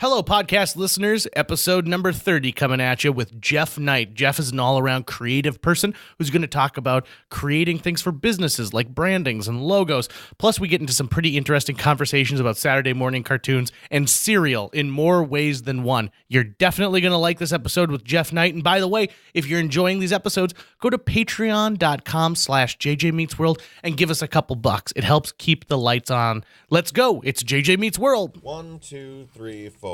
Hello, podcast listeners. Episode number 30 coming at you with Jeff Knight. Jeff is an all-around creative person who's going to talk about creating things for businesses like brandings and logos. Plus, we get into some pretty interesting conversations about Saturday morning cartoons and cereal in more ways than one. You're definitely going to like this episode with Jeff Knight. And by the way, if you're enjoying these episodes, go to patreon.com/JJMeetsWorld and give us a couple bucks. It helps keep the lights on. Let's go. It's JJ Meets World. 1, 2, 3, 4.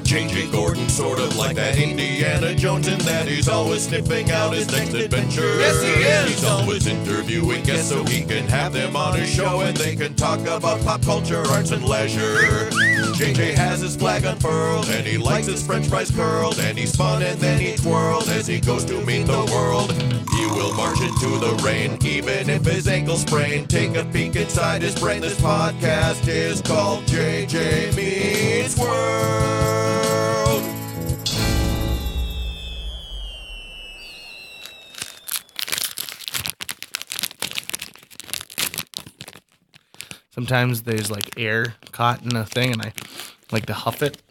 JJ Gordon, sort of like that Indiana Jones, in that he's always sniffing out his next adventure. Yes, he is. He's always interviewing guests so he can have them on his show and they can talk about pop culture, arts, and leisure. JJ has his flag unfurled and he likes his french fries curled, and he's fun and then he twirled as he goes to meet the world. He will march into the rain even if his ankle sprained. Take a peek inside his brain. This podcast is called JJ Meets World. Sometimes there's like air caught in a thing and I like to huff it.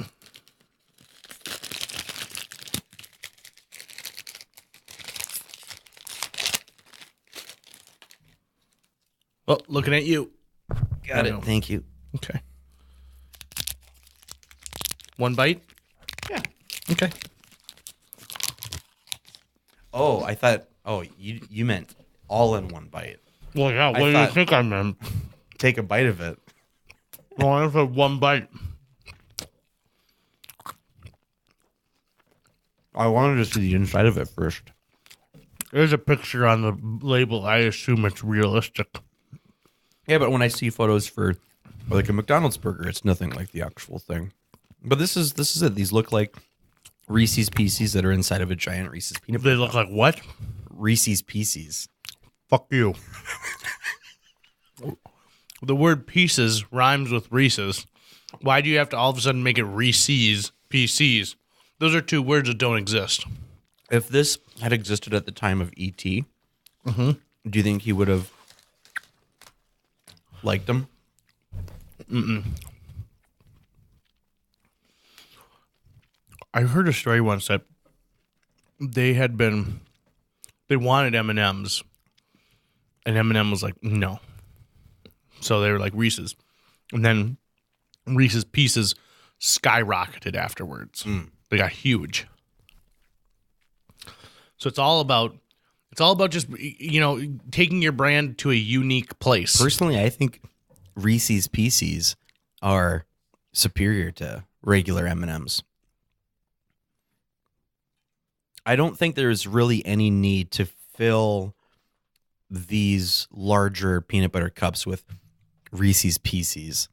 Well, looking at you. Got it. Thank you. Okay. One bite? Yeah. Okay. Oh, I thought. Oh, you meant all in one bite. Well, yeah. What do you think I meant? Take a bite of it. Well, I said one bite. I wanted to see the inside of it first. There's a picture on the label. I assume it's realistic. Yeah, but when I see photos for like a McDonald's burger, it's nothing like the actual thing. But this is it. These look like Reese's Pieces that are inside of a giant Reese's peanut butter. They look like what? Reese's Pieces. Fuck you. The word pieces rhymes with Reese's. Why do you have to all of a sudden make it Reese's PCs? Those are two words that don't exist. If this had existed at the time of E.T., do you think he would have liked them? Mm-mm. I heard a story once that they wanted M&Ms, and M&M was like, no. So they were like Reese's. And then Reese's Pieces skyrocketed afterwards. They got huge. So it's all about just, taking your brand to a unique place. Personally, I think Reese's Pieces are superior to regular M&Ms. I don't think there's really any need to fill these larger peanut butter cups with Reese's Pieces.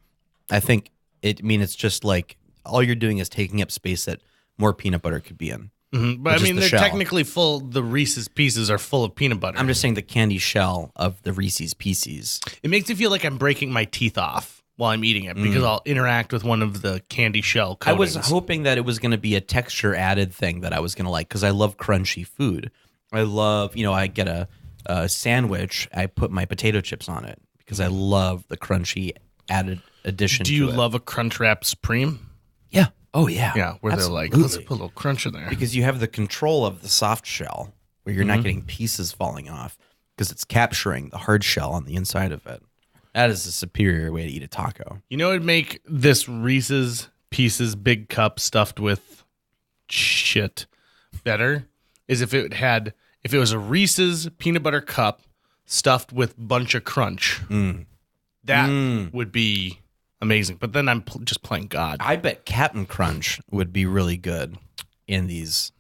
I think it's just like all you're doing is taking up space that more peanut butter could be in. Mm-hmm. But I mean, they're technically full. The Reese's Pieces are full of peanut butter. I'm just saying the candy shell of the Reese's Pieces. It makes me feel like I'm breaking my teeth off while I'm eating it because I'll interact with one of the candy shell coatings. I was hoping that it was going to be a texture added thing that I was going to like because I love crunchy food. I love, I get a sandwich, I put my potato chips on it because I love the crunchy added addition to it. Do you love a Crunchwrap Supreme? Yeah. Oh, yeah. Yeah, where Absolutely. They're like, let's put a little crunch in there. Because you have the control of the soft shell where you're not getting pieces falling off because it's capturing the hard shell on the inside of it. That is a superior way to eat a taco. You know what would make this Reese's Pieces big cup stuffed with shit better? Is if it was a Reese's peanut butter cup stuffed with bunch of crunch. That would be amazing. But then I'm just playing God. I bet Captain Crunch would be really good in these.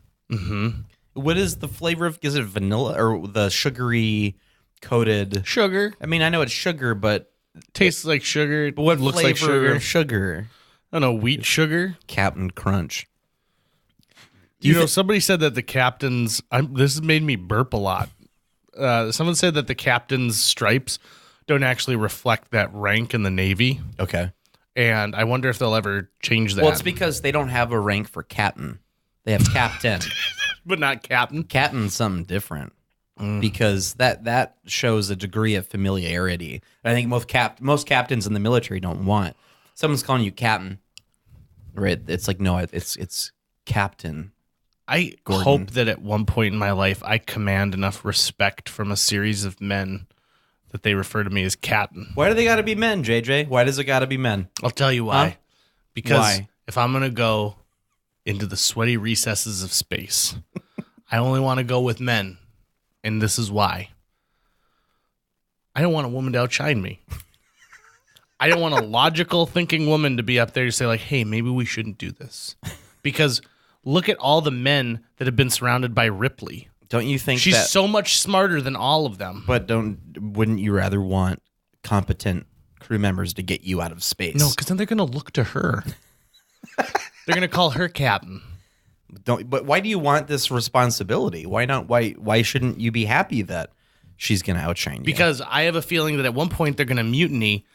What is the flavor of? Is it vanilla or the sugary coated sugar? I mean, I know it's sugar, but tastes like sugar. But what looks flavor like sugar? Of sugar? I don't know. Wheat sugar. Captain Crunch. Somebody said that the captain's. This has made me burp a lot. Someone said that the captain's stripes don't actually reflect that rank in the Navy. Okay. And I wonder if they'll ever change that. Well, it's because they don't have a rank for captain. They have captain. But not captain. Captain's something different. because that shows a degree of familiarity. And I think most captains in the military don't want. Someone's calling you captain, right? It's like, no, it's captain. I Gordon. hope that at one point in my life I command enough respect from a series of men that they refer to me as captain. Why do they got to be men, JJ? Why does it got to be men? I'll tell you why. Huh? Because Why? if I'm going to go into the sweaty recesses of space, I only want to go with men. And this is why. I don't want a woman to outshine me. I don't want a logical thinking woman to be up there to say like, hey, maybe we shouldn't do this. Because look at all the men that have been surrounded by Ripley. Don't you think She's so much smarter than all of them. But wouldn't you rather want competent crew members to get you out of space? No, because then they're going to look to her. They're going to call her captain. But why do you want this responsibility? Why not? Why shouldn't you be happy that she's going to outshine you? Because I have a feeling that at one point they're going to mutiny,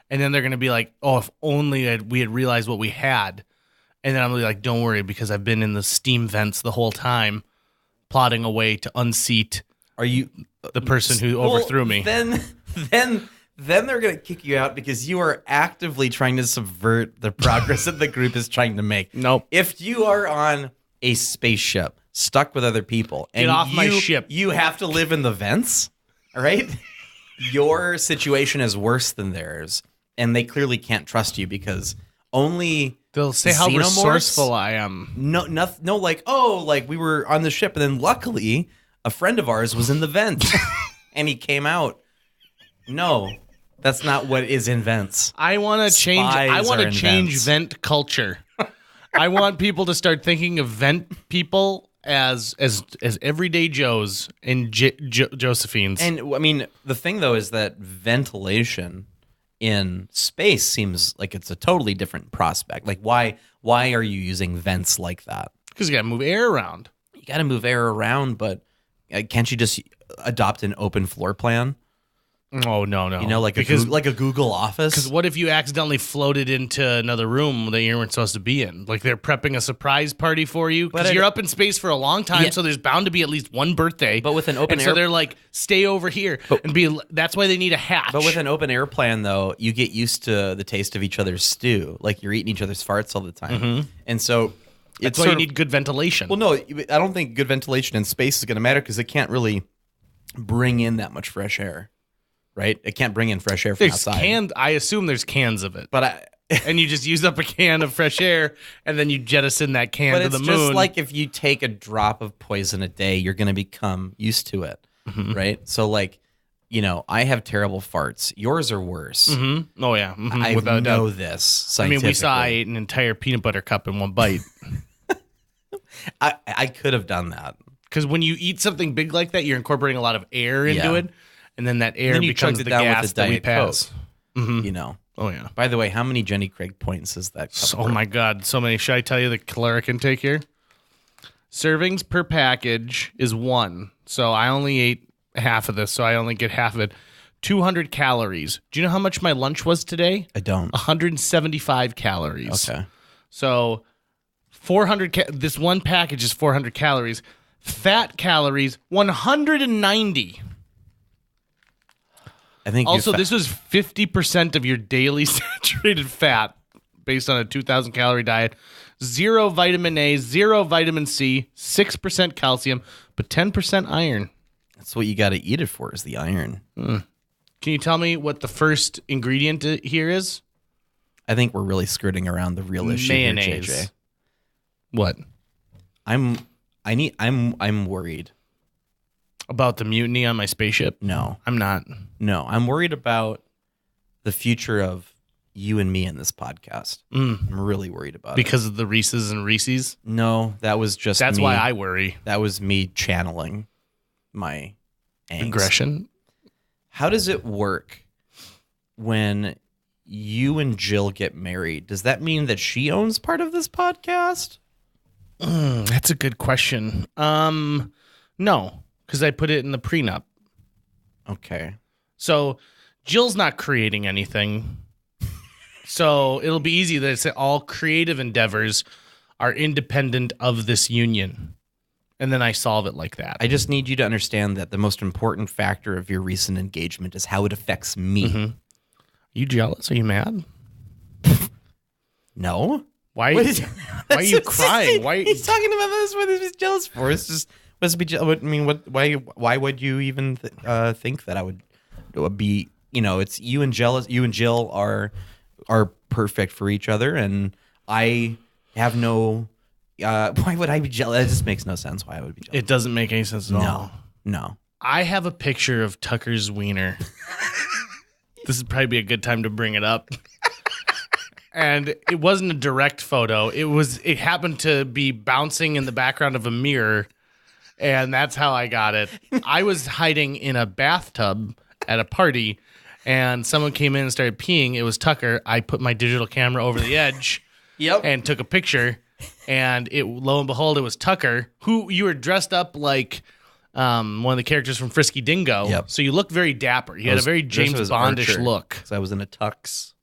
and then they're going to be like, "Oh, if only we had realized what we had." And then I'm going to be like, "Don't worry, because I've been in the steam vents the whole time, plotting a way to unseat the person who overthrew me." Then they're going to kick you out because you are actively trying to subvert the progress that the group is trying to make. Nope. If you are on a spaceship stuck with other people and Get off my ship. You have to live in the vents, all right? Your situation is worse than theirs, and they clearly can't trust you because only they'll say how xenomorphs- resourceful I am. No, like we were on the ship, and then luckily a friend of ours was in the vent, and he came out. No, that's not what is in vents. I want to change. I want to change vent culture. I want people to start thinking of vent people as everyday Joes and Josephines. And I mean, the thing though is that ventilation in space seems like it's a totally different prospect. Like, why are you using vents like that? Because you got to move air around. You got to move air around, but can't you just adopt an open floor plan? Oh no! You know, like a Google Office. Because what if you accidentally floated into another room that you weren't supposed to be in? Like they're prepping a surprise party for you because you're up in space for a long time, Yeah. so there's bound to be at least one birthday. But with an open so they're like, stay over here and be. That's why they need a hatch. But with an open air plan, though, you get used to the taste of each other's stew. Like you're eating each other's farts all the time, and so that's why you need good ventilation. Well, no, I don't think good ventilation in space is going to matter because it can't really bring in that much fresh air. Right? It can't bring in fresh air from outside. I assume there's cans of it. But and you just use up a can of fresh air, and then you jettison that can to the moon. But it's just like if you take a drop of poison a day, you're going to become used to it, right? So like, you know, I have terrible farts. Yours are worse. Mm-hmm. Oh, yeah. Mm-hmm. I know this scientifically. I saw I ate an entire peanut butter cup in one bite. I could have done that. Because when you eat something big like that, you're incorporating a lot of air into it. And then that air becomes the gas that we pass. Mm-hmm. You know. Oh, yeah. By the way, how many Jenny Craig points is that? Oh, my God. So many. Should I tell you the caloric intake here? Servings per package is 1. So I only ate half of this. So I only get half of it. 200 calories. Do you know how much my lunch was today? I don't. 175 calories. Okay. So 400. This one package is 400 calories. Fat calories, 190. I think also, this was 50% of your daily saturated fat based on a 2,000 calorie diet. 0 vitamin A, 0 vitamin C, 6% calcium, but 10% iron. That's what you got to eat it for, is the iron. Can you tell me what the first ingredient here is? I think we're really skirting around the real issue Mayonnaise. here, JJ. What? I'm worried. About the mutiny on my spaceship? No. I'm not. No, I'm worried about the future of you and me in this podcast. I'm really worried about because of the Reese's and Reese's? No, that was just That's me. why I worry. That was me channeling my angst. Aggression? How does it work when you and Jill get married? Does that mean that she owns part of this podcast? That's a good question. No, because I put it in the prenup. Okay. So Jill's not creating anything. So it'll be easy that it's all creative endeavors are independent of this union. And then I solve it like that. I just need you to understand that the most important factor of your recent engagement is how it affects me. Are you jealous? Are you mad? No. Why are you crying? Why he's talking about this? What is he jealous for? It's just must be. I mean, what? Why would you even think that I would be? You know, it's you and jealous. You and Jill are perfect for each other, and I have no. Why would I be jealous? It just makes no sense. Why I would be jealous. It doesn't make any sense at all. No. I have a picture of Tucker's wiener. This would probably be a good time to bring it up. And it wasn't a direct photo. It happened to be bouncing in the background of a mirror, and that's how I got it. I was hiding in a bathtub at a party, and someone came in and started peeing. It was Tucker. I put my digital camera over the edge and took a picture, and lo and behold, it was Tucker, who you were dressed up like one of the characters from Frisky Dingo. Yep. So you looked very dapper. You had a very James Bondish look. So I was in a tux.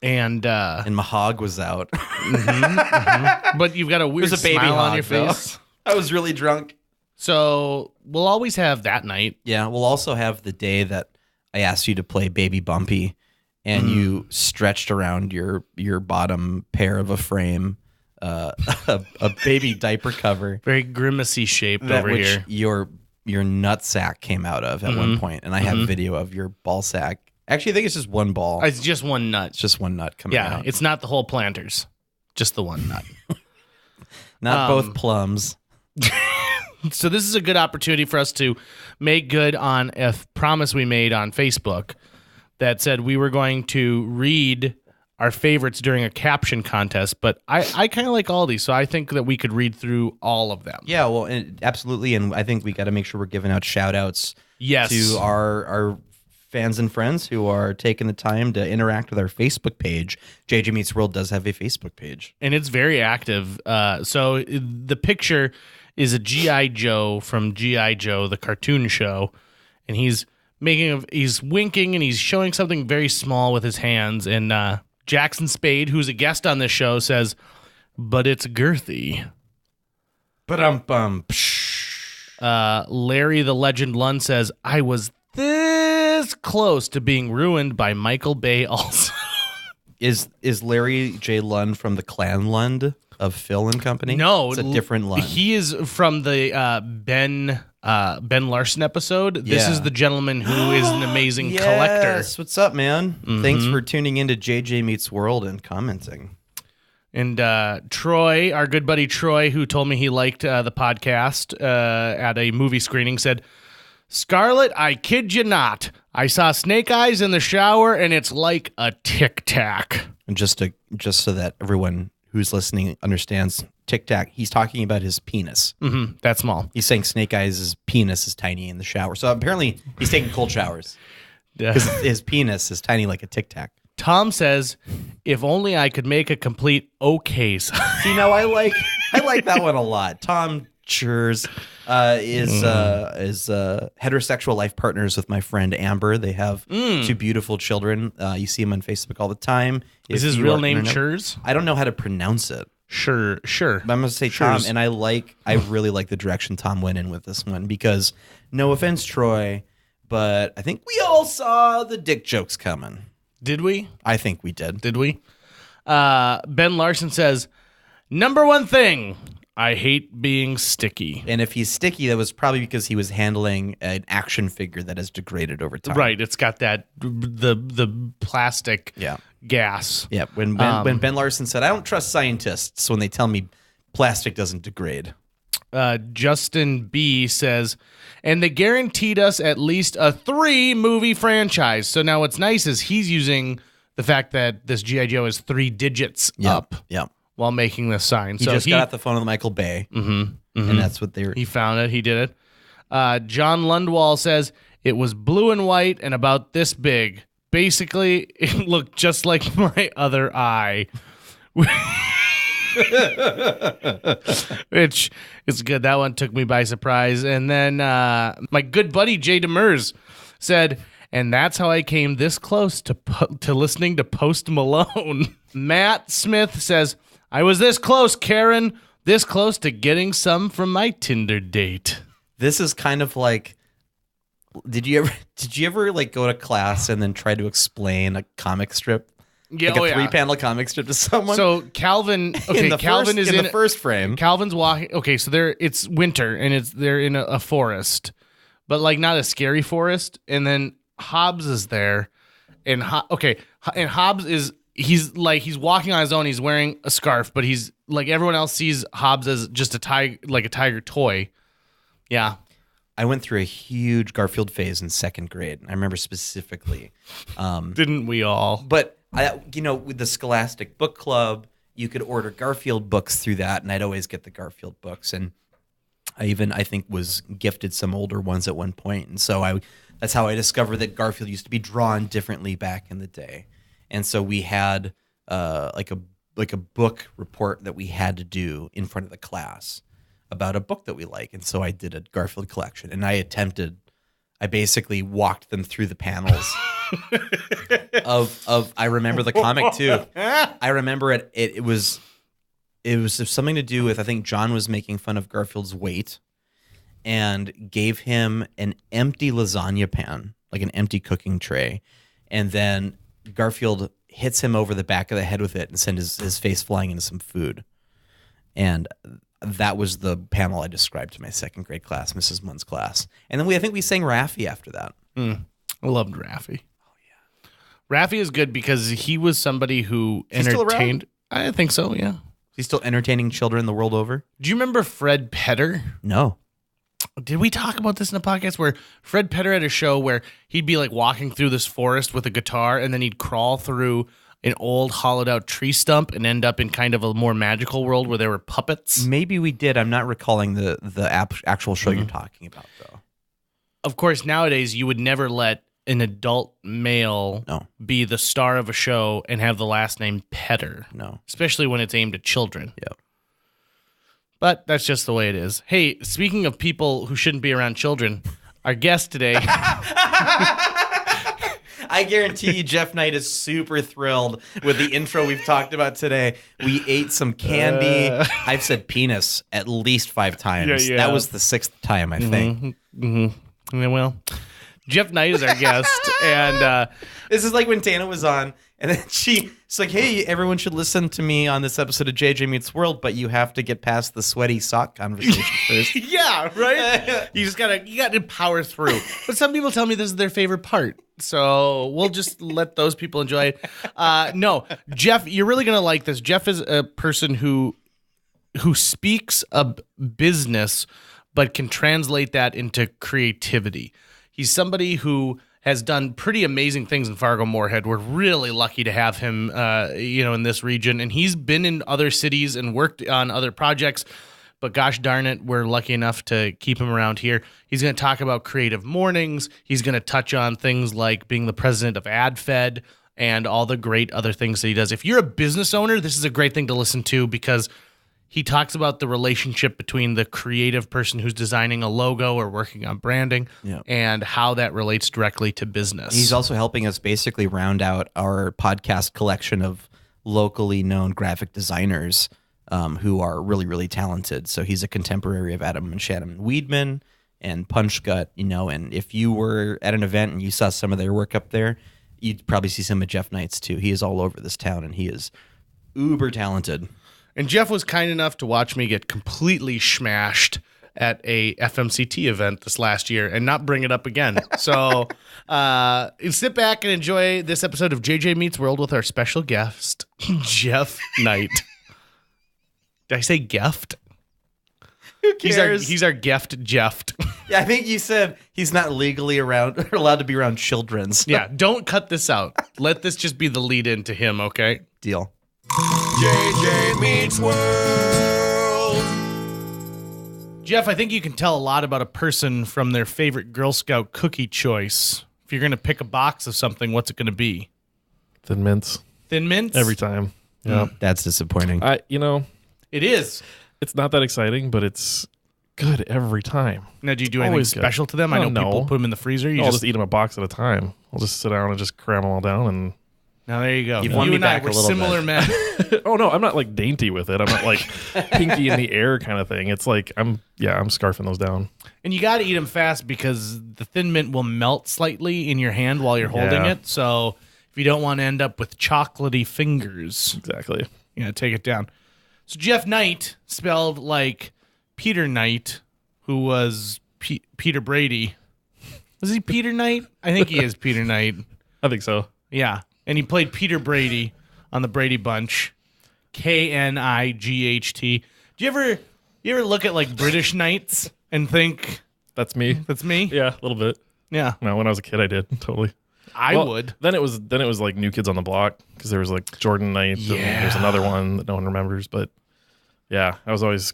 And my hog was out. But you've got a weird There's a baby smile on hog, your face. I was really drunk. So we'll always have that night. Yeah, we'll also have the day that I asked you to play Baby Bumpy, and you stretched around your bottom pair of a frame, a baby diaper cover, Very grimacy shaped over which here. your nut sack came out of at one point, and I have video of your ball sack. Actually, I think it's just one ball. It's just one nut. It's just one nut coming out. Yeah, it's not the whole planters. Just the one nut. Not both plums. So this is a good opportunity for us to make good on a promise we made on Facebook that said we were going to read our favorites during a caption contest, but I kind of like all these, so I think that we could read through all of them. Yeah, well, absolutely, and I think we got to make sure we're giving out shout-outs to our fans and friends who are taking the time to interact with our Facebook page. JJ Meets World does have a Facebook page. And it's very active. So the picture is a G.I. Joe from G.I. Joe, the cartoon show. And he's winking and he's showing something very small with his hands. And Jackson Spade, who's a guest on this show, says, "But it's girthy." Larry the Legend Lund says, "I was this close to being ruined by Michael Bay also." Is Larry J. Lund from the Clan Lund of Phil and Company? No. It's a different Lund. He is from the Ben Larson episode. This is the gentleman who is an amazing collector. Yes, what's up, man? Thanks for tuning into JJ Meets World and commenting. And Troy, our good buddy Troy, who told me he liked the podcast at a movie screening, said, "Scarlett, I kid you not. I saw Snake Eyes in the shower, and it's like a Tic Tac." And just so that everyone who's listening understands, Tic Tac, he's talking about his penis. Mm-hmm. That's small. He's saying Snake Eyes' penis is tiny in the shower. So apparently he's taking cold showers because his penis is tiny like a Tic Tac. Tom says, "If only I could make a complete okay sign." See, now I like that one a lot. Tom Churs is heterosexual life partners with my friend Amber. They have two beautiful children. You see him on Facebook all the time. Is his real name Churs? I don't know how to pronounce it. Sure. But I'm going to say Tom, and I really like the direction Tom went in with this one because, no offense, Troy, but I think we all saw the dick jokes coming. Did we? I think we did. Did we? Ben Larson says, "Number one thing, I hate being sticky." And if he's sticky, that was probably because he was handling an action figure that has degraded over time. Right. It's got that the plastic gas. Yeah. When Ben Larson said, "I don't trust scientists when they tell me plastic doesn't degrade." Justin B says, "And they guaranteed us at least a 3-movie franchise." So now what's nice is he's using the fact that this G.I. Joe is 3 digits up. Yep. While making this sign. He just got off the phone with Michael Bay, and that's what they were. He found it. He did it. John Lundwall says, "It was blue and white and about this big. Basically, it looked just like my other eye." Which is good. That one took me by surprise. And then my good buddy Jay Demers said, "And that's how I came this close to listening to Post Malone." Matt Smith says, "I was this close, Karen. This close to getting some from my Tinder date. This is kind of like, did you ever like go to class and then try to explain a comic strip? Yeah, like a 3-panel comic strip to someone? So Calvin, Calvin is in the first frame. Calvin's walking. Okay, so it's winter and they're in a forest, but like not a scary forest. And then Hobbs is there, and Hobbs he's walking on his own. He's wearing a scarf, but he's like everyone else sees Hobbs as just a tiger toy. Yeah. I went through a huge Garfield phase in 2nd grade. I remember specifically. Didn't we all? But with the Scholastic Book Club, you could order Garfield books through that, and I'd always get the Garfield books. And I think was gifted some older ones at one point. And so that's how I discovered that Garfield used to be drawn differently back in the day. And so we had like a book report that we had to do in front of the class about a book that we like. And so I did a Garfield collection, and I basically walked them through the panels of I remember the comic too. I remember it was something to do with, I think John was making fun of Garfield's weight and gave him an empty lasagna pan, like an empty cooking tray. And then Garfield hits him over the back of the head with it and sends his face flying into some food. And that was the panel I described to my 2nd grade class, Mrs. Munn's class. And then I think we sang Raffi after that. I loved Raffi. Oh, yeah. Raffi is good because he was somebody who entertained. I think so, yeah. He's still entertaining children the world over. Do you remember Fred Petter? No. Did we talk about this in a podcast where Fred Petter had a show where he'd be like walking through this forest with a guitar, and then he'd crawl through an old hollowed out tree stump and end up in kind of a more magical world where there were puppets? Maybe we did. I'm not recalling the actual show you're talking about, though. Of course, nowadays you would never let an adult male be the star of a show and have the last name Petter. No. Especially when it's aimed at children. Yep. But that's just the way it is. Hey, speaking of people who shouldn't be around children, our guest today... I guarantee you Jeff Knight is super thrilled with the intro we've talked about today. We ate some candy. I've said penis at least 5 times. Yeah. That was the 6th time, I think. Yeah, well, Jeff Knight is our guest. And this is like when Tana was on, and then she's like, hey, everyone should listen to me on this episode of JJ Meets World, but you have to get past the sweaty sock conversation first. Yeah, right? you got to power through. But some people tell me this is their favorite part. So we'll just let those people enjoy it. No, Jeff, you're really going to like this. Jeff is a person who speaks a business, but can translate that into creativity. He's somebody who has done pretty amazing things in Fargo-Moorhead. We're really lucky to have him, in this region. And he's been in other cities and worked on other projects. But gosh darn it, we're lucky enough to keep him around here. He's going to talk about creative mornings. He's going to touch on things like being the president of AdFed and all the great other things that he does. If you're a business owner, this is a great thing to listen to because he talks about the relationship between the creative person who's designing a logo or working on branding and how that relates directly to business. He's also helping us basically round out our podcast collection of locally known graphic designers who are really, really talented. So he's a contemporary of Adam and Shannon Weedman and Punchgut, and if you were at an event and you saw some of their work up there, you'd probably see some of Jeff Knight's too. He is all over this town, and he is uber talented. And Jeff was kind enough to watch me get completely smashed at a FMCT event this last year and not bring it up again. So sit back and enjoy this episode of JJ Meets World with our special guest, Jeff Knight. Did I say Geft? Who cares? He's our Geft Jeft. Yeah, I think you said he's not legally allowed to be around children's. Yeah, don't cut this out. Let this just be the lead in to him, okay? Deal. JJ Meets World. Jeff, I think you can tell a lot about a person from their favorite Girl Scout cookie choice. If you're going to pick a box of something, what's it going to be? Thin Mints. Thin Mints? Every time. Yeah. That's disappointing. It is. It's not that exciting, but it's good every time. Now, do you do anything Always special good. to them? I know people put them in the freezer. I'll just eat them a box at a time. I'll just sit down and just cram them all down. And Now there you go. You've won You me and I back a were little similar bit. men. Oh no, I'm not like dainty with it. I'm not like pinky in the air kind of thing. It's like I'm scarfing those down. And you got to eat them fast because the Thin Mint will melt slightly in your hand while you're holding Yeah. it. So if you don't want to end up with chocolatey fingers, Exactly. you know, take it down. So Jeff Knight, spelled like Peter Knight, who was Peter Brady. Was he Peter Knight? I think he is Peter Knight. I think so. Yeah. And he played Peter Brady on the Brady Bunch. Knight. Do you ever look at like British knights and think That's me. that's me? Yeah, a little bit. Yeah. No, when I was a kid, I did totally. I Well, would. Then it was like New Kids on the Block because there was like Jordan Knight. Yeah. And there's another one that no one remembers, but yeah, I was always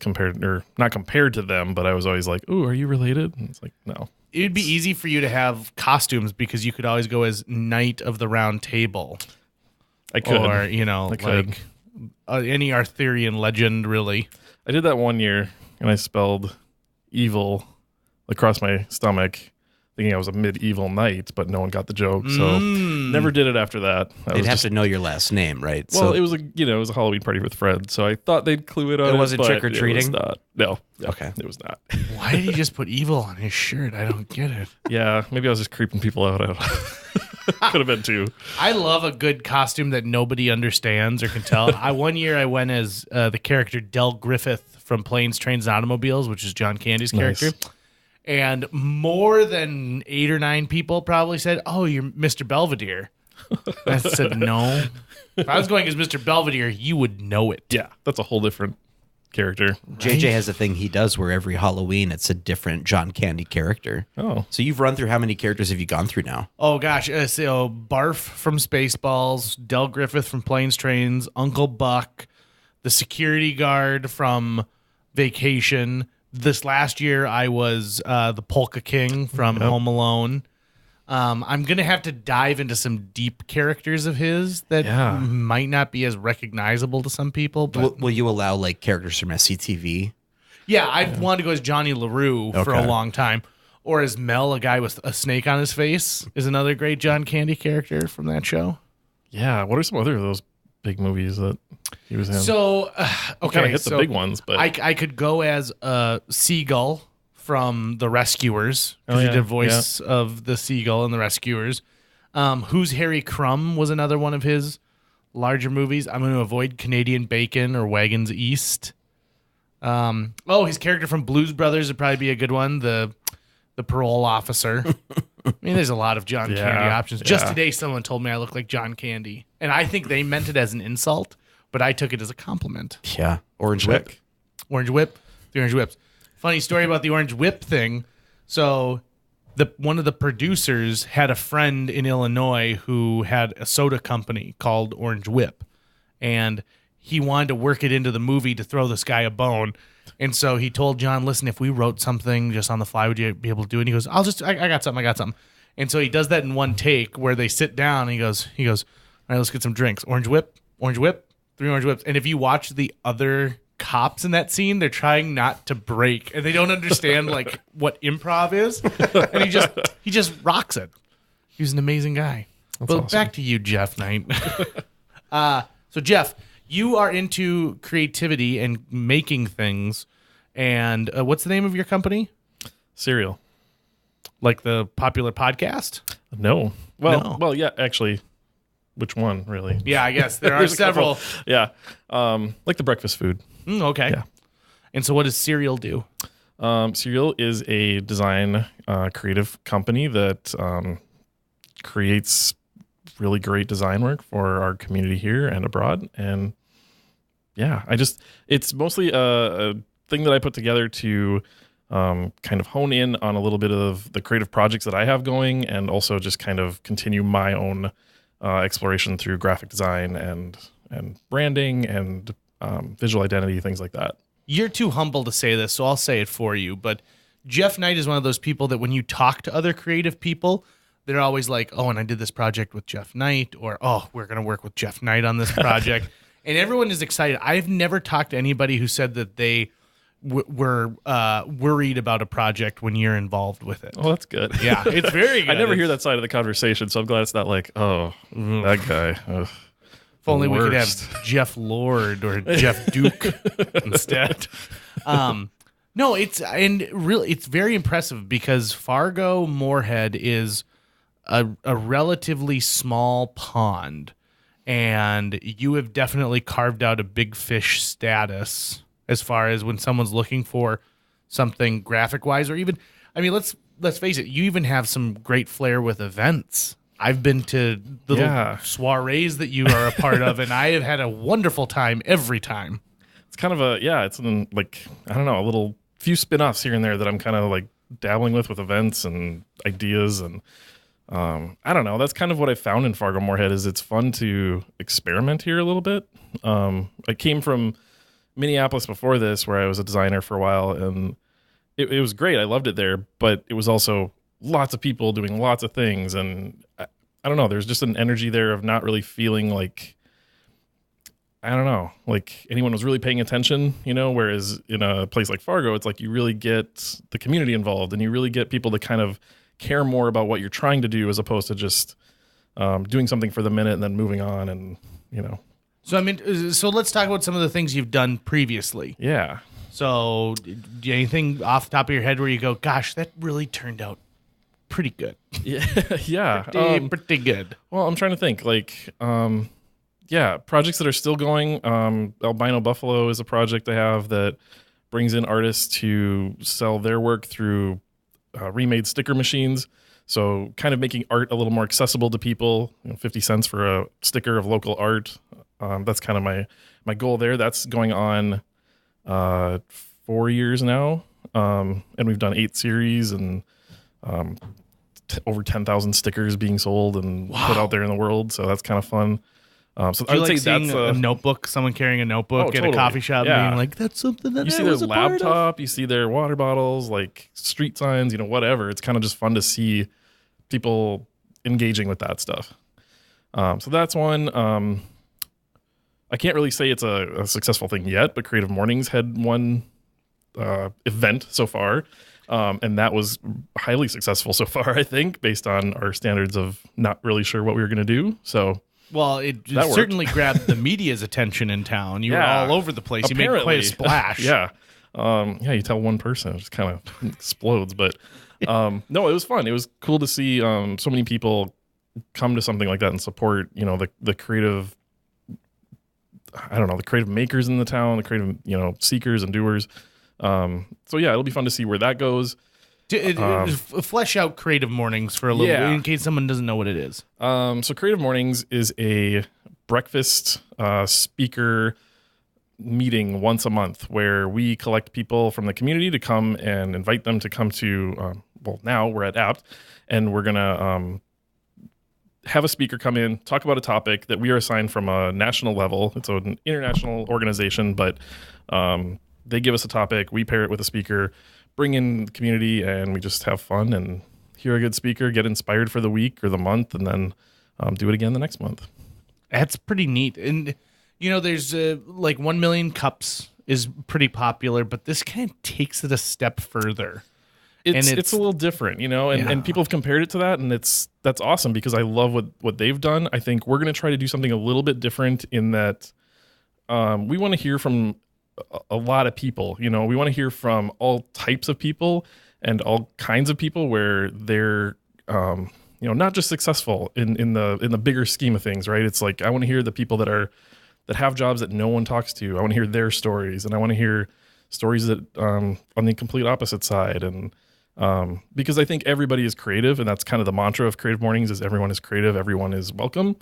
not compared to them, but I was always like, "Ooh, are you related?" And it's like, no. It would be easy for you to have costumes because you could always go as Knight of the Round Table. I could. Or, you know, I could. like any Arthurian legend, really. I did that one year, and I spelled evil across my stomach, thinking I was a medieval knight, but no one got the joke, so never did it after that. They'd have to know your last name, right? Well, it was a Halloween party with friends, so I thought they'd clue it on. It wasn't but trick-or-treating? It was not. No. Okay. It was not. Why did he just put evil on his shirt? I don't get it. Yeah, maybe I was just creeping people out. Could have been too. I love a good costume that nobody understands or can tell. One year I went as the character Del Griffith from Planes, Trains, and Automobiles, which is John Candy's character. Nice. And more than 8 or 9 people probably said, "Oh, you're Mr. Belvedere." I said, "No." If I was going as Mr. Belvedere, you would know it. Yeah, that's a whole different character. JJ has a thing he does where every Halloween it's a different John Candy character. Oh, So you've run through how many characters have you gone through now? Oh gosh, so Barf from Spaceballs, Del Griffith from Planes, Trains, Uncle Buck, the security guard from Vacation. This last year, I was the Polka King from Home Alone. I'm gonna have to dive into some deep characters of his that Yeah. might not be as recognizable to some people. But Will you allow like characters from SCTV? yeah, I've wanted to go as Johnny LaRue for a Okay. long time, or as Mel, a guy with a snake on his face, is another great John Candy character from that show. yeah. What are some other of those big movies that he was in? So, kind okay, of hit so the big ones, but I could go as Seagull from The Rescuers because he yeah, did voice of the Seagull in The Rescuers. Who's Harry Crumb was another one of his larger movies. I'm going to avoid Canadian Bacon or Wagons East. His character from Blues Brothers would probably be a good one. The parole officer. I mean, there's a lot of John Candy options. Just yeah. today, someone told me I look like John Candy, and I think they meant it as an insult, but I took it as a compliment. Yeah. Orange Whip. Orange Whip, the Orange Whips. Funny story about the Orange Whip thing. So, one of the producers had a friend in Illinois who had a soda company called Orange Whip, and he wanted to work it into the movie to throw this guy a bone. And so he told John, "Listen, if we wrote something just on the fly, would you be able to do it?" And he goes, I got something. And so he does that in one take where they sit down. And he goes, "All right, let's get some drinks. Orange Whip, 3 Orange Whips." And if you watch the other cops in that scene, they're trying not to break, and they don't understand like what improv is. And he just rocks it. He's an amazing guy. Well, awesome. back to you, Jeff Knight. So Jeff, you are into creativity and making things. And what's the name of your company? Cereal. Like the popular podcast? No. Well, No. well, yeah. Actually, which one really? Yeah, I guess there are There's a several. couple. Yeah. Like the breakfast food. Okay. Yeah. And so what does Cereal do? Cereal is a design creative company that creates really great design work for our community here and abroad. And yeah, it's mostly a thing that I put together to kind of hone in on a little bit of the creative projects that I have going, and also just kind of continue my own exploration through graphic design and branding and visual identity, things like that. You're too humble to say this, so I'll say it for you. But Jeff Knight is one of those people that when you talk to other creative people, they're always like, "Oh, and I did this project with Jeff Knight," or "Oh, we're going to work with Jeff Knight on this project." And everyone is excited. I've never talked to anybody who said that they were worried about a project when you're involved with it. Oh, that's good. Yeah, it's very good. I never hear that side of the conversation, so I'm glad it's not like, oh, that guy. Ugh, if only we could worst. have Jeff Lord or Jeff Duke instead. No, it's very impressive because Fargo Moorhead is a relatively small pond, and you have definitely carved out a big fish status as far as when someone's looking for something graphic wise, or even, I mean, let's face it, you even have some great flair with events. I've been to little soirees that you are a part of, and I have had a wonderful time every time. It's kind of it's like, I don't know, a little few spin-offs here and there that I'm kind of like dabbling with events and ideas, and I don't know, that's kind of what I found in Fargo Moorhead is it's fun to experiment here a little bit. I came from Minneapolis before this, where I was a designer for a while, and it was great. I loved it there, but it was also lots of people doing lots of things, and I don't know, there's just an energy there of not really feeling like, I don't know, like anyone was really paying attention, whereas in a place like Fargo, it's like you really get the community involved, and you really get people to kind of care more about what you're trying to do, as opposed to just doing something for the minute and then moving on, and So so let's talk about some of the things you've done previously. Yeah. So, anything off the top of your head where you go, "Gosh, that really turned out pretty good." Yeah. Pretty good. Well, I'm trying to think. Like, projects that are still going. Albino Buffalo is a project I have that brings in artists to sell their work through remade sticker machines. So kind of making art a little more accessible to people, 50 cents for a sticker of local art. That's kind of my goal there. That's going on 4 years now. And we've done 8 series and over 10,000 stickers being sold and put out there in the world. So that's kind of fun. So I would say that's a notebook, someone carrying a notebook at a coffee shop and being like, that's something that you see their laptop, you see their water bottles, like street signs, whatever. It's kind of just fun to see people engaging with that stuff. So that's one. I can't really say it's a successful thing yet, but Creative Mornings had one event so far. And that was highly successful so far, I think, based on our standards of not really sure what we were going to do. So, well, it certainly grabbed the media's attention in town. You were all over the place. Apparently. You made quite a splash. Yeah. You tell one person, it just kind of explodes. But no, it was fun. It was cool to see so many people come to something like that and support, the creative, I don't know, the creative makers in the town, the creative, seekers and doers. So yeah, it'll be fun to see where that goes. Flesh out Creative Mornings for a little bit in case someone doesn't know what it is. So Creative Mornings is a breakfast speaker meeting once a month where we collect people from the community to come and invite them to come to, now we're at Apt, and we're going to have a speaker come in, talk about a topic that we are assigned from a national level. It's an international organization, but they give us a topic, we pair it with a speaker, bring in the community, and we just have fun and hear a good speaker, get inspired for the week or the month, and then do it again the next month. That's pretty neat. And, there's like 1 million cups is pretty popular, but this kind of takes it a step further. It's a little different, and people have compared it to that, and that's awesome because I love what they've done. I think we're going to try to do something a little bit different in that we want to hear from a lot of people. We want to hear from all types of people and all kinds of people where they're not just successful in the bigger scheme of things, right? It's like I want to hear the people that have jobs that no one talks to. I want to hear their stories, and I want to hear stories that on the complete opposite side. And because I think everybody is creative, and that's kind of the mantra of Creative Mornings is everyone is creative, everyone is welcome.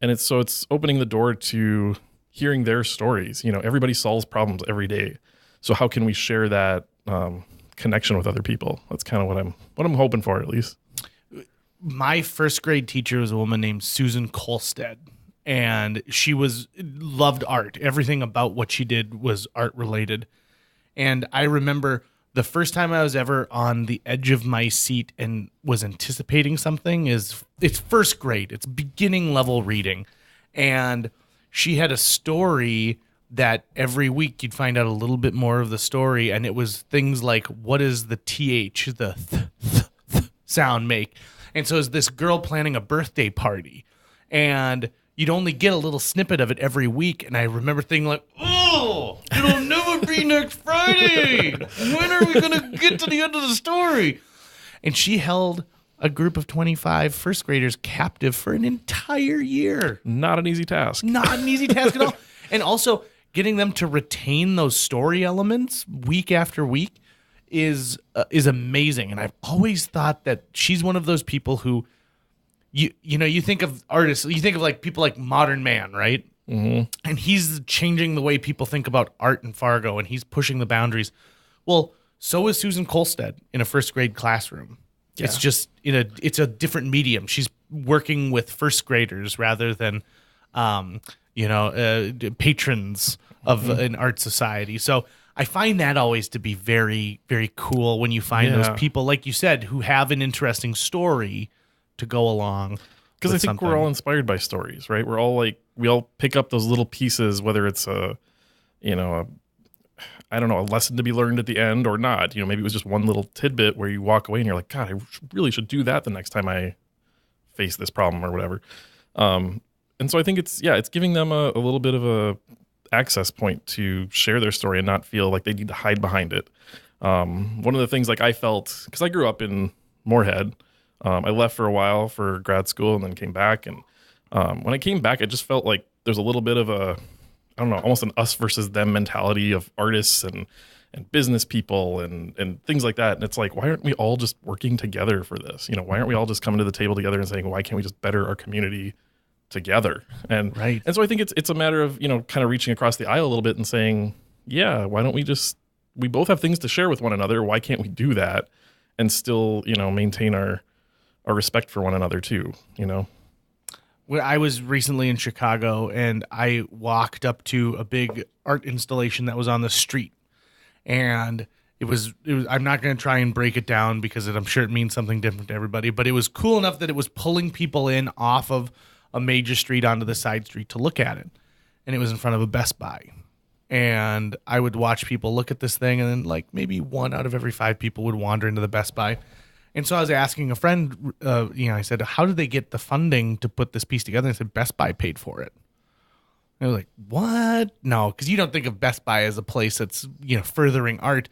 And it's opening the door to hearing their stories. Everybody solves problems every day. So how can we share that connection with other people? That's kind of what I'm hoping for, at least. My first grade teacher was a woman named Susan Kolstad, and she loved art. Everything about what she did was art related. And I remember the first time I was ever on the edge of my seat and was anticipating something it's first grade. It's beginning level reading. And she had a story that every week you'd find out a little bit more of the story, and it was things like, what does the th, sound make? And so it's this girl planning a birthday party, and you'd only get a little snippet of it every week. And I remember thinking like, oh, it'll never be next Friday. When are we going to get to the end of the story? And she held a group of 25 first graders captive for an entire year. Not an easy task. Not an easy task at all. And also getting them to retain those story elements week after week is amazing. And I've always thought that she's one of those people who, you think of artists, you think of like people like Modern Man, right? Mm-hmm. And he's changing the way people think about art in Fargo, and he's pushing the boundaries. Well, so is Susan Kolstad in a first grade classroom. Yeah. It's just it's a different medium. She's working with first graders rather than, patrons of an art society. So I find that always to be very, very cool when you find those people, like you said, who have an interesting story to go along. Because I think we're all inspired by stories, right? We're all we all pick up those little pieces, whether it's a lesson to be learned at the end or not. Maybe it was just one little tidbit where you walk away and you're like, God, I really should do that the next time I face this problem or whatever. And so I think it's giving them a little bit of a access point to share their story and not feel like they need to hide behind it. One of the things I felt, because I grew up in Moorhead, I left for a while for grad school and then came back. And when I came back, I just felt like there's a little bit of almost an us versus them mentality of artists and business people and things like that. And it's like, why aren't we all just working together for this? Why aren't we all just coming to the table together and saying, why can't we just better our community together? And so I think it's a matter of, kind of reaching across the aisle a little bit and saying, yeah, why don't we both have things to share with one another. Why can't we do that and still, maintain our respect for one another too, I was recently in Chicago, and I walked up to a big art installation that was on the street. And it was I'm not going to try and break it down because I'm sure it means something different to everybody, but it was cool enough that it was pulling people in off of a major street onto the side street to look at it. And it was in front of a Best Buy. And I would watch people look at this thing, and then maybe 1 out of every 5 people would wander into the Best Buy. And so I was asking a friend, I said, how did they get the funding to put this piece together? And I said, Best Buy paid for it. And I was like, what? No, because you don't think of Best Buy as a place that's, furthering art.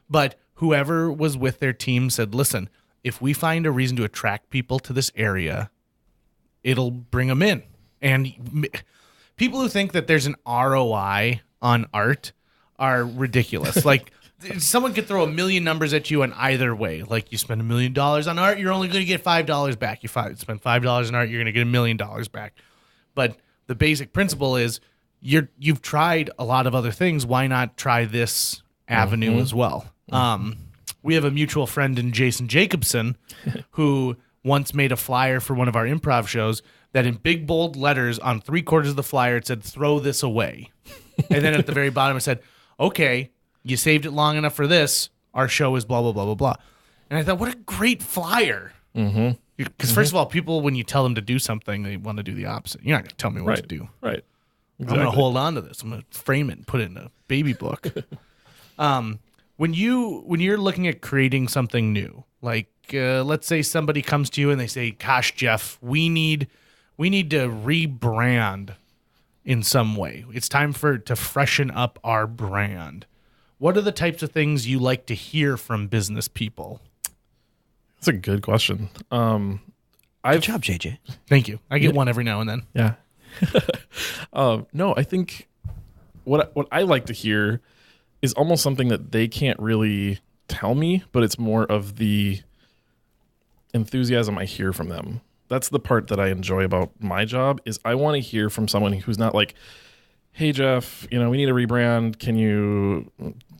But whoever was with their team said, listen, if we find a reason to attract people to this area, it'll bring them in. And people who think that there's an ROI on art are ridiculous. Someone could throw a million numbers at you in either way. Like, you spend $1 million on art, you're only going to get $5 back. You spend $5 on art, you're going to get $1 million back. But the basic principle is you've tried a lot of other things. Why not try this avenue as well? We have a mutual friend in Jason Jacobson who once made a flyer for one of our improv shows that in big bold letters on 3/4 of the flyer it said, "Throw this away." And then at the very bottom it said, okay, you saved it long enough for this. Our show is blah, blah, blah, blah, blah. And I thought, what a great flyer. Because first of all, people, when you tell them to do something, they want to do the opposite. You're not going to tell me what to do. Right. Exactly. I'm going to hold on to this. I'm going to frame it and put it in a baby book. When you're looking at creating something new, let's say somebody comes to you and they say, gosh, Jeff, we need to rebrand in some way. It's time to freshen up our brand. What are the types of things you like to hear from business people? That's a good question. Good job, JJ. Thank you. I get one every now and then. Yeah. No, I think what I like to hear is almost something that they can't really tell me, but it's more of the enthusiasm I hear from them. That's the part that I enjoy about my job is I want to hear from someone who's not like, hey, Jeff, we need a rebrand. Can you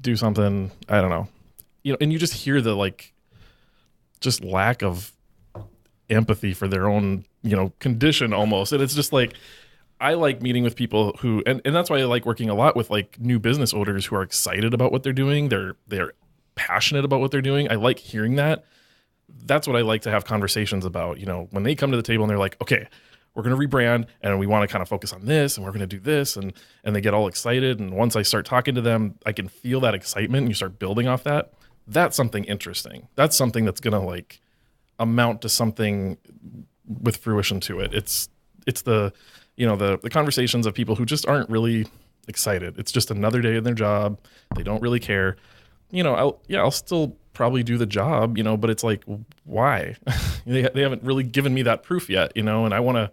do something? I don't know. And you just hear the just lack of empathy for their own, condition almost. And it's just I like meeting with people who, and that's why I like working a lot with new business owners who are excited about what they're doing. They're passionate about what they're doing. I like hearing that. That's what I like to have conversations about, when they come to the table and they're like, okay, we're going to rebrand and we want to kind of focus on this and we're going to do this. And they get all excited. And once I start talking to them, I can feel that excitement and you start building off that. That's something interesting. That's something that's going to like amount to something with fruition to it. It's the, the conversations of people who just aren't really excited. It's just another day in their job. They don't really care. I'll still probably do the job, but it's like, why? they haven't really given me that proof yet, and I want to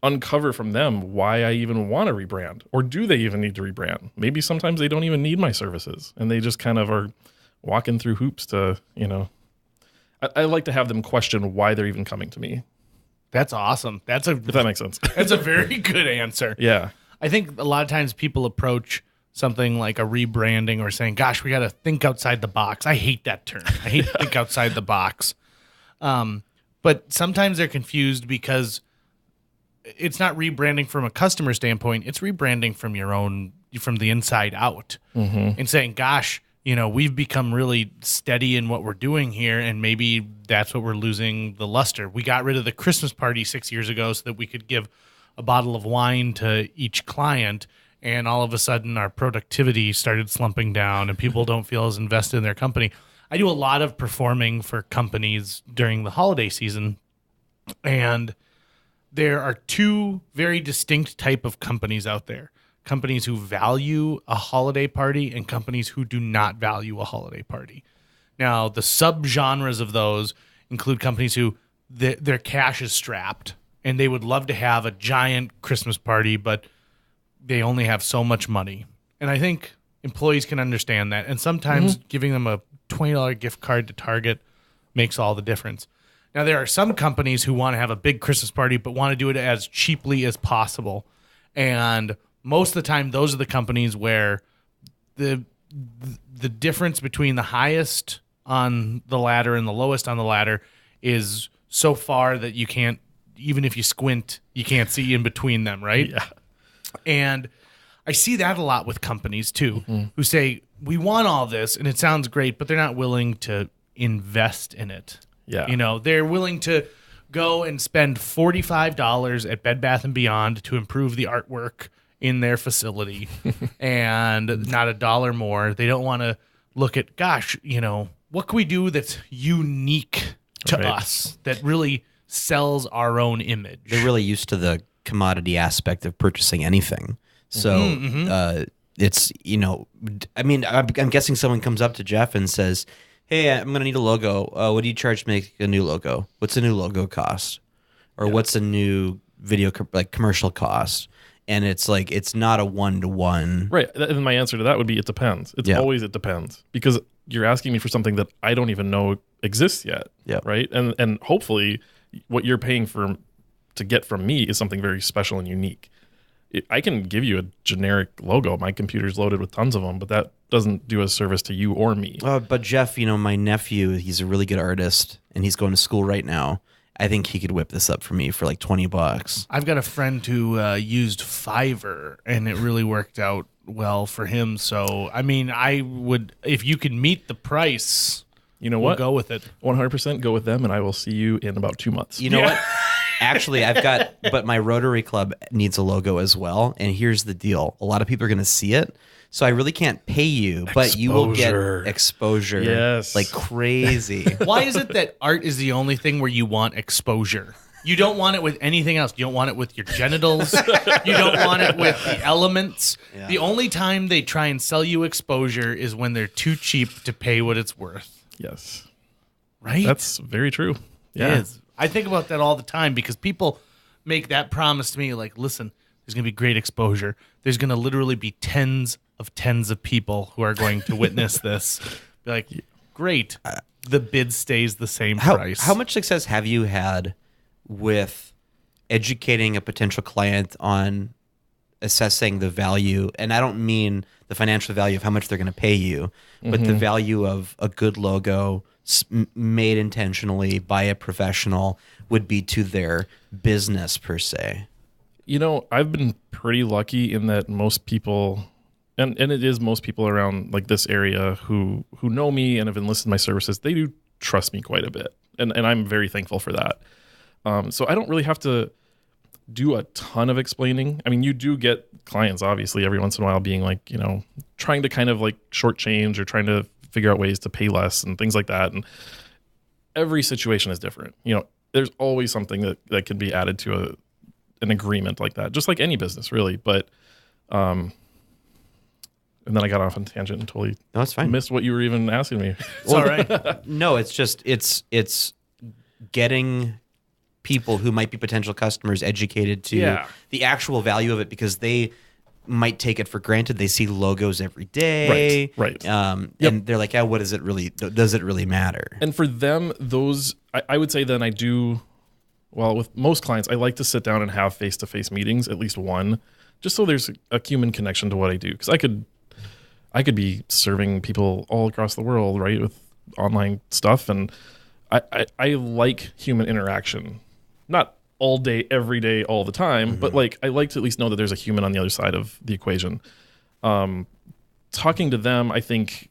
uncover from them why I even want to rebrand, or do they even need to rebrand? Maybe sometimes they don't even need my services and they just kind of are walking through hoops to, I like to have them question why they're even coming to me. That's awesome. If that makes sense. That's a very good answer. Yeah. I think a lot of times people approach something like a rebranding or saying, gosh, we got to think outside the box. I hate that term. I hate think outside the box. But sometimes they're confused because it's not rebranding from a customer standpoint. It's rebranding from the inside out, and saying, gosh, we've become really steady in what we're doing here, and maybe that's what we're losing the luster. We got rid of the Christmas party 6 years ago so that we could give a bottle of wine to each client, and all of a sudden our productivity started slumping down and people don't feel as invested in their company. I do a lot of performing for companies during the holiday season, and there are two very distinct type of companies out there. Companies who value a holiday party and companies who do not value a holiday party. Now, the subgenres of those include companies who their cash is strapped and they would love to have a giant Christmas party, but they only have so much money. And I think employees can understand that. And sometimes giving them a $20 gift card to Target makes all the difference. Now, there are some companies who want to have a big Christmas party, but want to do it as cheaply as possible. And most of the time, those are the companies where the difference between the highest on the ladder and the lowest on the ladder is so far that you can't, even if you squint, you can't see in between them, right? Yeah. And I see that a lot with companies too, who say, we want all this and it sounds great, but they're not willing to invest in it. Yeah. They're willing to go and spend $45 at Bed Bath & Beyond to improve the artwork in their facility and not $1 more. They don't want to look at, gosh, what can we do that's unique to us that really sells our own image? They're really used to the commodity aspect of purchasing anything. So it's, I'm guessing someone comes up to Jeff and says, hey, I'm going to need a logo. What do you charge to make a new logo? What's a new logo cost? Or what's a new video commercial cost? And it's like, it's not a one-to-one. Right. And my answer to that would be, it depends. It's always, it depends. Because you're asking me for something that I don't even know exists yet. Yeah. Right. And hopefully what you're paying to get from me is something very special and unique. I can give you a generic logo. My computer's loaded with tons of them, but that doesn't do a service to you or me. But Jeff, my nephew, he's a really good artist, and he's going to school right now. I think he could whip this up for me for like $20. I've got a friend who used Fiverr, and it really worked out well for him. So, I would, if you can meet the price, we'll go with it. 100% go with them, and I will see you in about 2 months. You know what? Actually, but my Rotary Club needs a logo as well. And here's the deal. A lot of people are going to see it. So I really can't pay you, but you will get exposure like crazy. Why is it that art is the only thing where you want exposure? You don't want it with anything else. You don't want it with your genitals. You don't want it with the elements. Yeah. The only time they try and sell you exposure is when they're too cheap to pay what it's worth. Yes. Right? That's very true. Yeah. It is. I think about that all the time because people make that promise to me like, listen, there's going to be great exposure. There's going to literally be tens of people who are going to witness this. Be like, great. The bid stays the same price. How much success have you had with educating a potential client on assessing the value? And I don't mean the financial value of how much they're going to pay you, but the value of a good logo made intentionally by a professional would be to their business per se. I've been pretty lucky in that most people, and it is most people around like this area who know me and have enlisted my services, they do trust me quite a bit. And I'm very thankful for that. So I don't really have to do a ton of explaining. I mean, you do get clients, obviously, every once in a while being like, trying to kind of like shortchange or trying to figure out ways to pay less and things like that. And every situation is different. There's always something that can be added to an agreement like that, just like any business, really. But, and then I got off on a tangent and totally that's fine. Missed what you were even asking me. It's all right. No, it's just, it's getting people who might be potential customers educated to the actual value of it, because they might take it for granted. They see logos every day. Right. And they're like, yeah, what does it really matter? And for them, those, I would say then I do, well, with most clients, I like to sit down and have face-to-face meetings, at least one, just so there's a human connection to what I do. Because I could be serving people all across the world, right, with online stuff. And I like human interaction. Not all day, every day, all the time, but like I like to at least know that there's a human on the other side of the equation. Talking to them, I think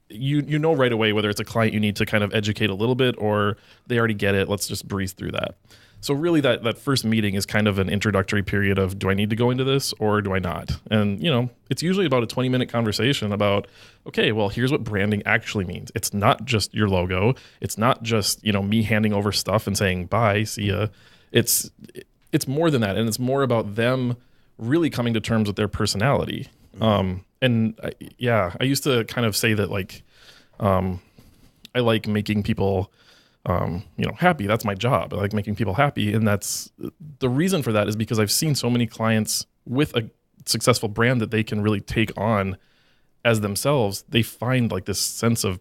you know right away whether it's a client you need to kind of educate a little bit or they already get it. Let's just breeze through that. So really that first meeting is kind of an introductory period of, do I need to go into this or do I not? And, it's usually about a 20-minute conversation about, okay, well, here's what branding actually means. It's not just your logo. It's not just, me handing over stuff and saying, bye, see ya. It's more than that. And it's more about them really coming to terms with their personality. And I used to kind of say that like, I like making people happy. That's my job. I like making people happy. And that's the reason for that is because I've seen so many clients with a successful brand that they can really take on as themselves. They find like this sense of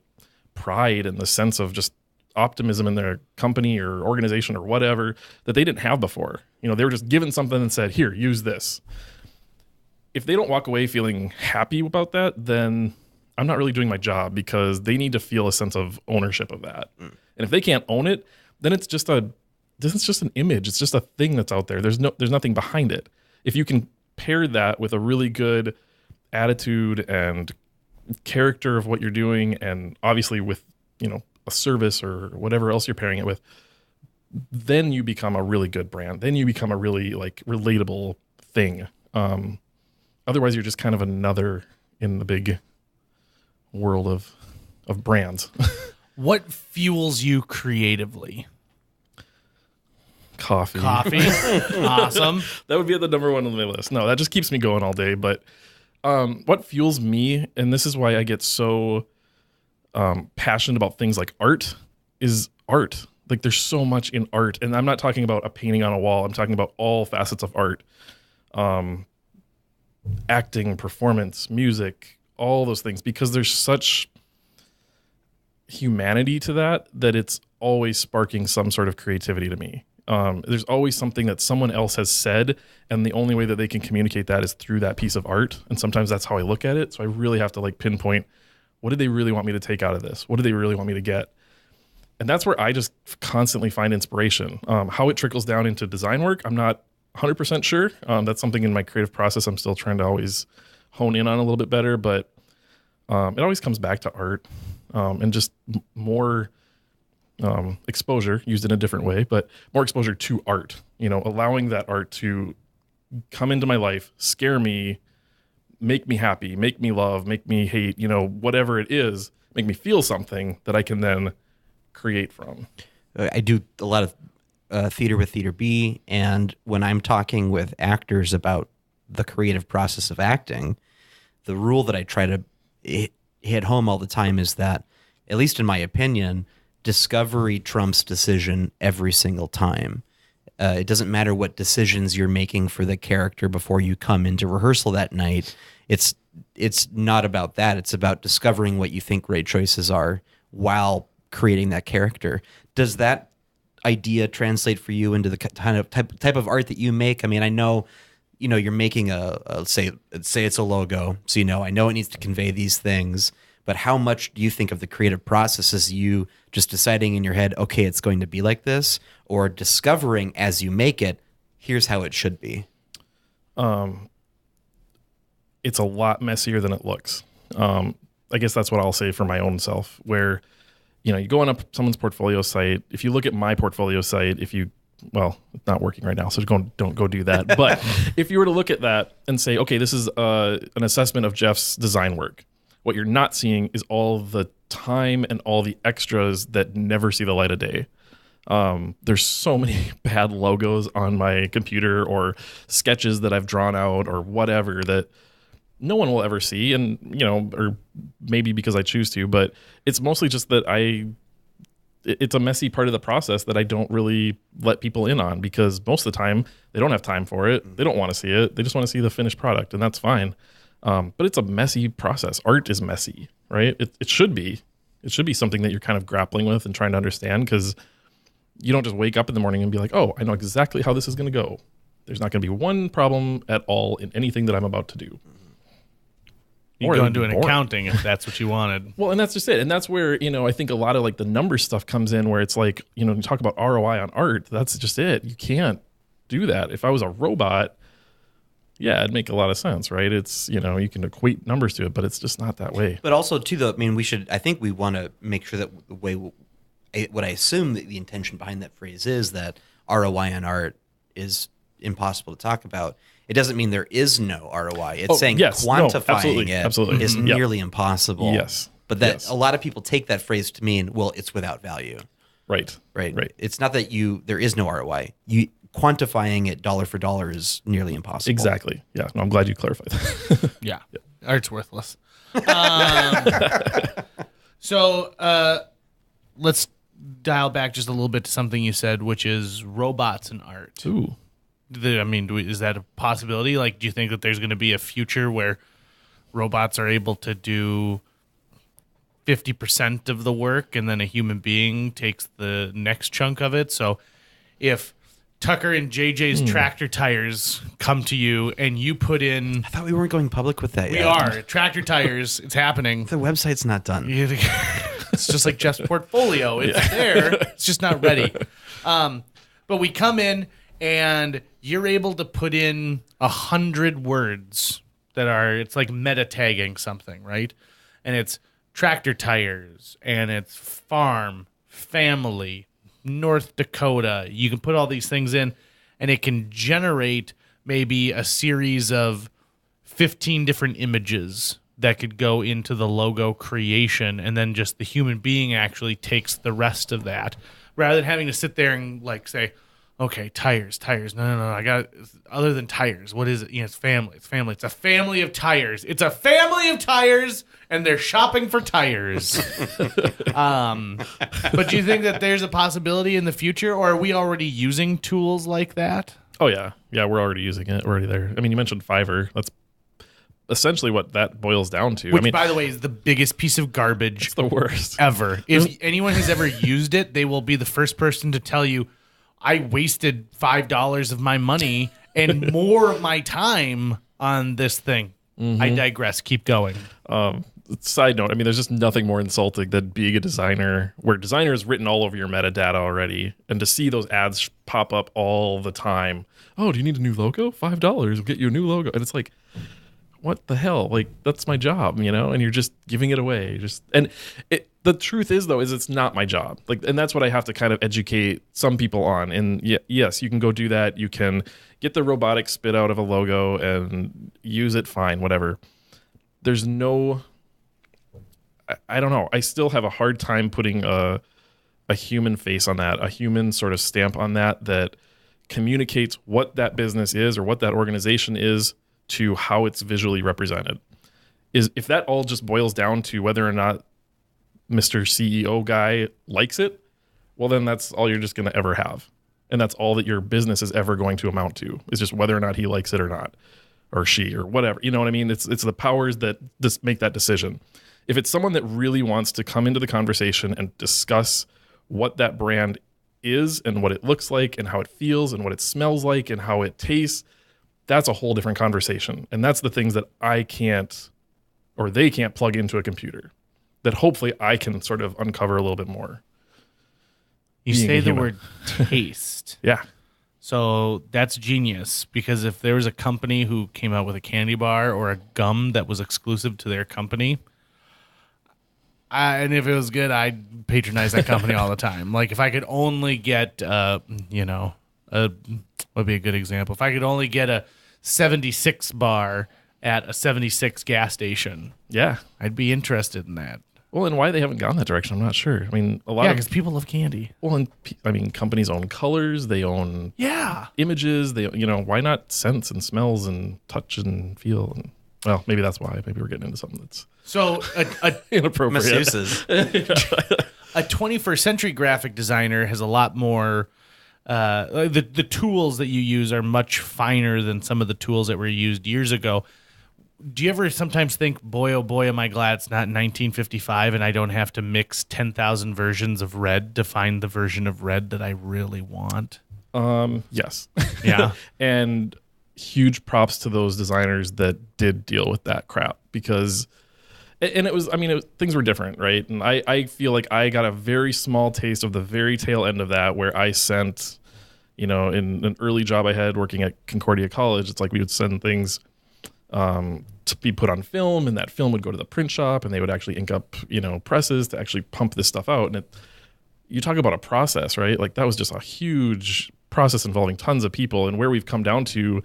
pride and the sense of just optimism in their company or organization or whatever that they didn't have before. They were just given something and said, here, use this. If they don't walk away feeling happy about that, then I'm not really doing my job, because they need to feel a sense of ownership of that. And if they can't own it, then it's just an image. It's just a thing that's out there. There's nothing behind it. If you can pair that with a really good attitude and character of what you're doing, and obviously with, a service or whatever else you're pairing it with, then you become a really good brand. Then you become a really like relatable thing. Otherwise you're just kind of another in the big world of brands. What fuels you creatively? Coffee. Awesome. That would be at the number one on my list. No, that just keeps me going all day. But what fuels me, and this is why I get so passionate about things like art, is art. Like there's so much in art. And I'm not talking about a painting on a wall. I'm talking about all facets of art. Acting, performance, music, all those things, because there's such humanity to that it's always sparking some sort of creativity to me. There's always something that someone else has said, and the only way that they can communicate that is through that piece of art. And sometimes that's how I look at it. So I really have to like pinpoint, what did they really want me to take out of this? What do they really want me to get? And that's where I just constantly find inspiration. How it trickles down into design work, I'm not 100% sure. That's something in my creative process I'm still trying to always hone in on a little bit better, but it always comes back to art and just more exposure, used in a different way, but more exposure to art, allowing that art to come into my life, scare me, make me happy, make me love, make me hate, whatever it is, make me feel something that I can then create from. I do a lot of theater with Theater B, and when I'm talking with actors about the creative process of acting, the rule that I try to hit home all the time is that, at least in my opinion, discovery trumps decision every single time. It doesn't matter what decisions you're making for the character before you come into rehearsal that night. It's not about that. It's about discovering what you think great choices are while creating that character. Does that idea translate for you into the kind of type of art that you make? I mean, I know, you're making a say it's a logo, so I know it needs to convey these things, but how much do you think of the creative process as you just deciding in your head, okay, it's going to be like this, or discovering as you make it, here's how it should be? It's a lot messier than it looks. I guess that's what I'll say for my own self, where you go on someone's portfolio site. If you look at my portfolio site, if you well, it's not working right now, so don't go do that. But if you were to look at that and say, okay, this is an assessment of Jeff's design work, what you're not seeing is all the time and all the extras that never see the light of day. There's so many bad logos on my computer or sketches that I've drawn out or whatever that no one will ever see. And, or maybe because I choose to, but it's mostly just that it's a messy part of the process that I don't really let people in on, because most of the time they don't have time for it. They don't want to see it. They just want to see the finished product, and that's fine. But it's a messy process. Art is messy, right? It should be. It should be something that you're kind of grappling with and trying to understand, because you don't just wake up in the morning and be like, oh, I know exactly how this is going to go. There's not going to be one problem at all in anything that I'm about to do. You go into an accounting if that's what you wanted. Well, and that's just it. And that's where, I think a lot of like the number stuff comes in, where it's like, you talk about ROI on art. That's just it. You can't do that. If I was a robot, yeah, it'd make a lot of sense, right? It's, you can equate numbers to it, but it's just not that way. But also, too, I think we want to make sure that the way, what I assume that the intention behind that phrase is that ROI on art is impossible to talk about. It doesn't mean there is no ROI. It's saying quantifying it is nearly impossible. Yes. But that a lot of people take that phrase to mean, well, it's without value. Right. It's not that there is no ROI. Quantifying it dollar for dollar is nearly impossible. Exactly. Yeah. No, I'm glad you clarified that. Yeah. Art's worthless. So let's dial back just a little bit to something you said, which is robots and art. Ooh. Is that a possibility? Like, do you think that there's going to be a future where robots are able to do 50% of the work and then a human being takes the next chunk of it? So if Tucker and JJ's tractor tires come to you and you put in... I thought we weren't going public with that yet. We are. Tractor tires. It's happening. The website's not done. It's just like Jeff's portfolio. It's there. It's just not ready. But we come in and you're able to put in 100 words it's like meta tagging something, right? And it's tractor tires and it's farm, family, North Dakota. You can put all these things in and it can generate maybe a series of 15 different images that could go into the logo creation, and then just the human being actually takes the rest of that, rather than having to sit there and like say, okay, tires. No. I got other than tires. What is it? It's family. It's a family of tires. It's a family of tires, and they're shopping for tires. But do you think that there's a possibility in the future, or are we already using tools like that? Oh yeah, we're already using it. We're already there. I mean, you mentioned Fiverr. That's essentially what that boils down to. Which, by the way, is the biggest piece of garbage. It's the worst ever. If anyone has ever used it, they will be the first person to tell you, I wasted $5 of my money and more of my time on this thing. Mm-hmm. I digress. Keep going. Side note, there's just nothing more insulting than being a designer where designer is written all over your metadata already, and to see those ads pop up all the time. Oh, do you need a new logo? $5 will get you a new logo. And it's like, what the hell? Like, that's my job, and you're just giving it away. The truth is, though, it's not my job. And that's what I have to kind of educate some people on. And yes, you can go do that. You can get the robotic spit out of a logo and use it, fine, whatever. There's no, I don't know. I still have a hard time putting a human face on that, a human sort of stamp on that communicates what that business is or what that organization is to how it's visually represented. If that all just boils down to whether or not Mr. CEO guy likes it, well, then that's all you're just going to ever have. And that's all that your business is ever going to amount to, is just whether or not he likes it or not, or she, or whatever. You know what I mean? It's the powers that just make that decision. If it's someone that really wants to come into the conversation and discuss what that brand is and what it looks like and how it feels and what it smells like and how it tastes, that's a whole different conversation. And that's the things that I can't, or they can't plug into a computer, that hopefully I can sort of uncover a little bit more. You say the word taste. Yeah. So that's genius, because if there was a company who came out with a candy bar or a gum that was exclusive to their company, and if it was good, I'd patronize that company all the time. Like, if I could only get, would be a good example. If I could only get a 76 bar at a 76 gas station, Yeah. I'd be interested in that. Well, and why they haven't gone that direction, I'm not sure. I mean, a lot Yeah, of because people love candy. well, and I mean, companies own colors, they own Yeah. images, they why not scents and smells and touch and feel? And, well, maybe that's why. Maybe we're getting into something that's So a inappropriate. Masseuses. a 21st century graphic designer has a lot more. The tools that you use are much finer than some of the tools that were used years ago. Do you ever sometimes think, boy, oh boy, am I glad it's not 1955 and I don't have to mix 10,000 versions of red to find the version of red that I really want? Yes. Yeah. And huge props to those designers that did deal with that crap, because and it was, things were different, right? And I feel like I got a very small taste of the very tail end of that, where I sent, in an early job I had working at Concordia College, it's like we would send things to be put on film, and that film would go to the print shop, and they would actually ink up, presses to actually pump this stuff out. And you talk about a process, right? Like, that was just a huge process involving tons of people, and where we've come down to